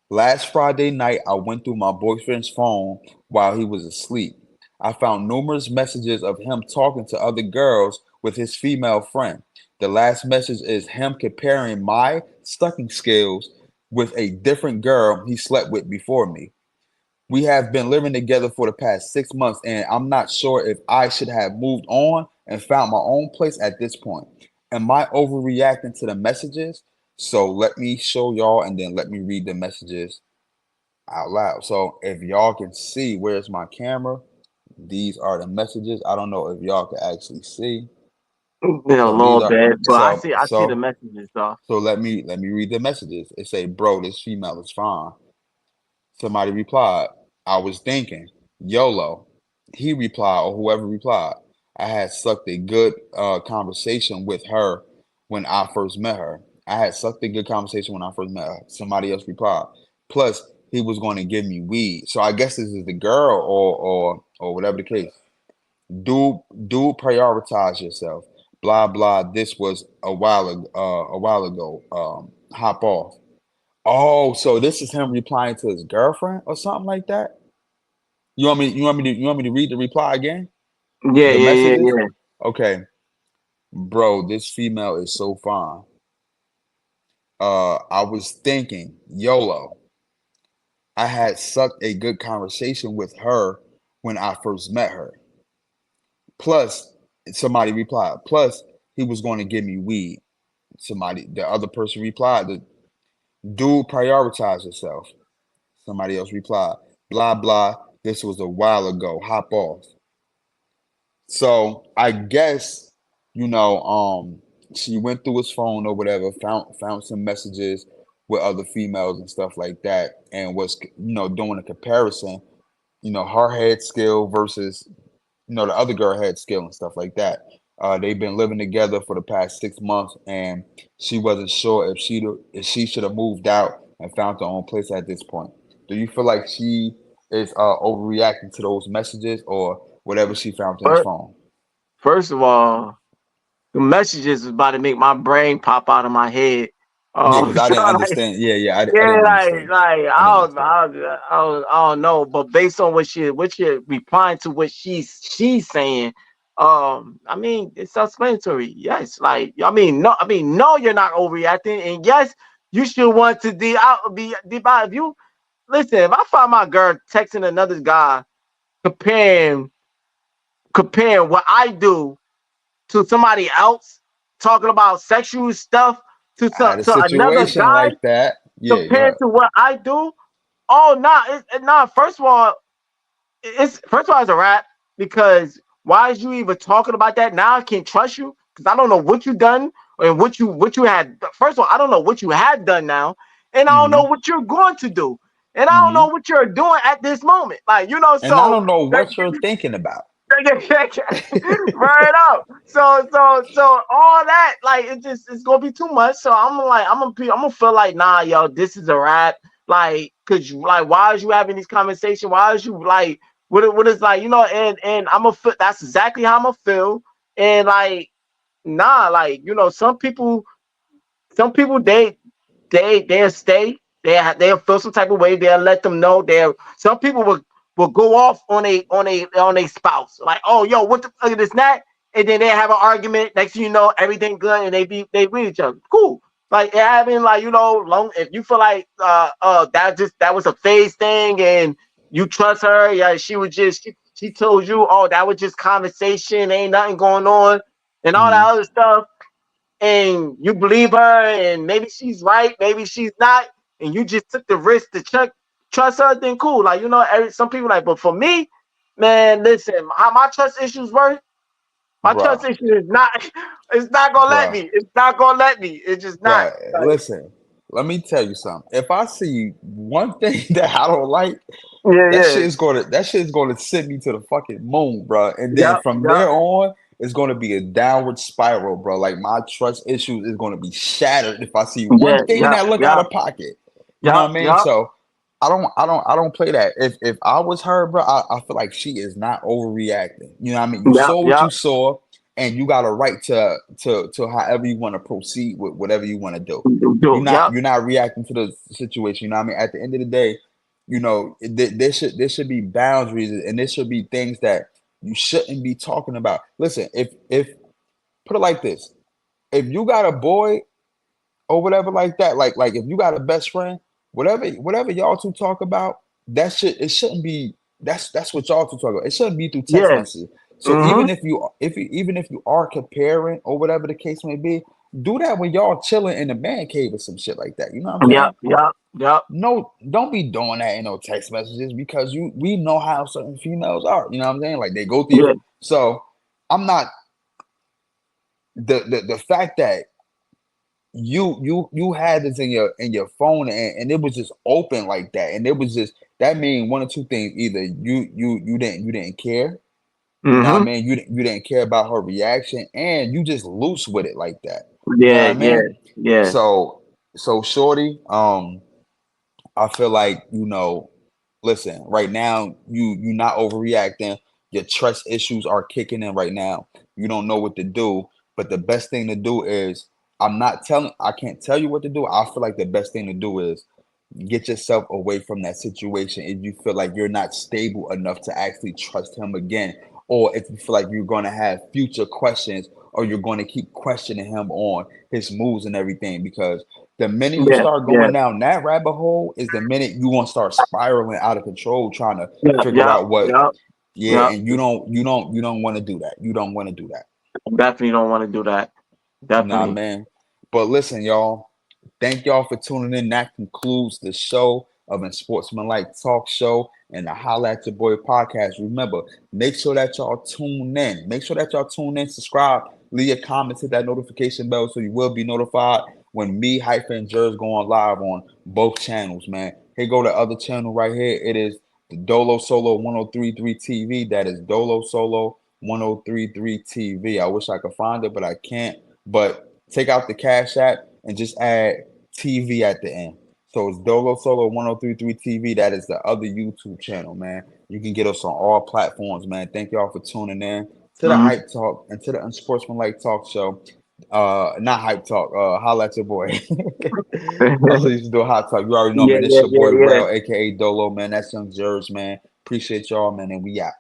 Last Friday night, I went through my boyfriend's phone while he was asleep. I found numerous messages of him talking to other girls with his female friend. The last message is him comparing my sucking skills with a different girl he slept with before me. We have been living together for the past 6 months, and I'm not sure if I should have moved on and found my own place at this point. Am I overreacting to the messages? So let me show y'all and then let me read the messages out loud. So if y'all can see, where's my camera? These are the messages. I don't know if y'all can actually see. In a So these little are bit, but so I see the so messages though. so let me read the messages. It say, bro, this female is fine. Somebody replied, I was thinking, YOLO. He replied, or whoever replied, I had sucked a good conversation with her when I first met her. I had sucked a good conversation when I first met her. Somebody else replied. Plus, he was going to give me weed. So I guess this is the girl or whatever the case. Do prioritize yourself. Blah blah. This was a while ago. Hop off. Oh, so this is him replying to his girlfriend or something like that. You want me to read the reply again? Yeah, The yeah, yeah, messages? yeah. Okay. Bro, this female is so fine. I was thinking, YOLO. I had such a good conversation with her when I first met her. Plus, somebody replied, plus he was going to give me weed. The other person replied, dude, prioritize yourself. Somebody else replied, blah, blah. This was a while ago. Hop off. So I guess, you know, she went through his phone or whatever, found some messages with other females and stuff like that, and was, doing a comparison, her head skill versus, the other girl head skill and stuff like that. They've been living together for the past 6 months, and she wasn't sure if she should have moved out and found her own place at this point. Do you feel like she is overreacting to those messages or whatever she found in his First, phone? first of all, the messages was about to make my brain pop out of my head. Yeah, because I So didn't like, understand. Yeah, yeah, I yeah, didn't like, understand. like I didn't I don't, understand. I don't, I don't know, but based on what you're replying to, what she's saying, I mean, it's self-explanatory. Yes, like, I mean, no, you're not overreacting, and yes, you should want to be deep out. If you listen, if I find my girl texting another guy comparing what I do to somebody else, talking about sexual stuff I had a to another situation guy like that. Yeah, go compared ahead. to what I do, oh nah, nah. First of all, it's a rap because why is you even talking about that? Now I can't trust you because I don't know what you done and what you had. First of all, I don't know what you had done now, and I don't know Hmm. what you're going to do, and I don't know Hmm. what you're doing at this moment. Like And I so don't know that, what you're thinking about. Right up. So all that, like it's gonna be too much. So I'm gonna feel like nah, yo, this is a wrap. Like, cause like, why is you having these conversations? Why is you like, what is like, and I'm gonna feel that's exactly how I'm gonna feel. And like, nah, like, some people they'll stay. They'll feel some type of way. They'll let them know. Some people will go off on a spouse. Like, oh yo, what the fuck is this that? And then they have an argument. Next thing you know, everything good and they with each other. Cool. Like having like, long if you feel like that was a phase thing and you trust her, yeah, she told you, oh, that was just conversation, ain't nothing going on, and all that Hmm. other stuff, and you believe her, and maybe she's right, maybe she's not, and you just took the risk to trust her, then cool. Like, some people like, but for me, man, listen, how my trust issues work, my Bruh, trust issue is not, it's not gonna let bruh, me. It's not gonna let me. It's just not. bruh. Like, Listen, let me tell you something. If I see one thing that I don't like, yeah, yeah, that shit is gonna send me to the fucking moon, bro. And then yep, from yep, there on, it's gonna be a downward spiral, bro. Like my trust issues is gonna be shattered if I see yeah, one thing yep, that look out yep, of pocket. You know yep, what I mean? yep, So I don't play that. If I was her, bro, I feel like she is not overreacting. You know what I mean? You yep, saw what yep. you saw, and you got a right to however you want to proceed with whatever you want to do. Yep, You're not reacting to the situation. You know what I mean? At the end of the day, there should be boundaries, and there should be things that you shouldn't be talking about. Listen, if put it like this, if you got a boy or whatever like that, like if you got a best friend, whatever y'all two talk about, it shouldn't be that's what y'all two talk about. It shouldn't be through text yeah, messages. So mm-hmm, even if you are comparing or whatever the case may be, do that when y'all chilling in the man cave or some shit like that. You know what I'm yep, saying? yep, yep, No, don't be doing that in no text messages because we know how certain females are. You know what I'm saying? Like they go through your yeah, so I'm not the fact that you had this in your phone and it was just open like that and it was just that mean one or two things. Either you didn't care You know what I Mm-hmm. mean? You didn't care about her reaction, and you just loose with it like that. You know Yeah, what I yeah, mean? yeah, So shorty, I feel like, listen, right now you not overreacting. Your trust issues are kicking in right now. You don't know what to do, but the best thing to do is I can't tell you what to do. I feel like the best thing to do is get yourself away from that situation if you feel like you're not stable enough to actually trust him again, or if you feel like you're going to have future questions, or you're going to keep questioning him on his moves and everything. Because the minute you yeah, start yeah, going down that rabbit hole is the minute you want to start spiraling out of control, trying to yeah, figure yeah, out what. yeah, Yeah, yeah. and you don't want to do that. You don't want to do that. Definitely don't want to do that. Nah, Definitely. man. But listen, y'all. Thank y'all for tuning in. That concludes the show of a Sportsmanlike Talk Show and the Holla at Your Boy podcast. Remember, make sure that y'all tune in. Make sure that y'all tune in, subscribe, leave your comments, hit that notification bell so you will be notified when me, Hypha, and Jers go on live on both channels, man. Here go the other channel right here. It is the Dolo Solo 1033 TV. That is Dolo Solo 1033 TV. I wish I could find it, but I can't. But take out the Cash App and just add TV at the end. So it's Dolo Solo 1033 TV. That is the other YouTube channel, man. You can get us on all platforms, man. Thank y'all for tuning in to the Mhm. Hype Talk and to the Unsportsmanlike Talk Show. Not Hype Talk, holla at your boy. Also used to do a hot talk. You already know, Yeah, man. This yeah, your yeah, boy yeah. Rel, aka Dolo, man. That's Young Jers, man. Appreciate y'all, man, and we out.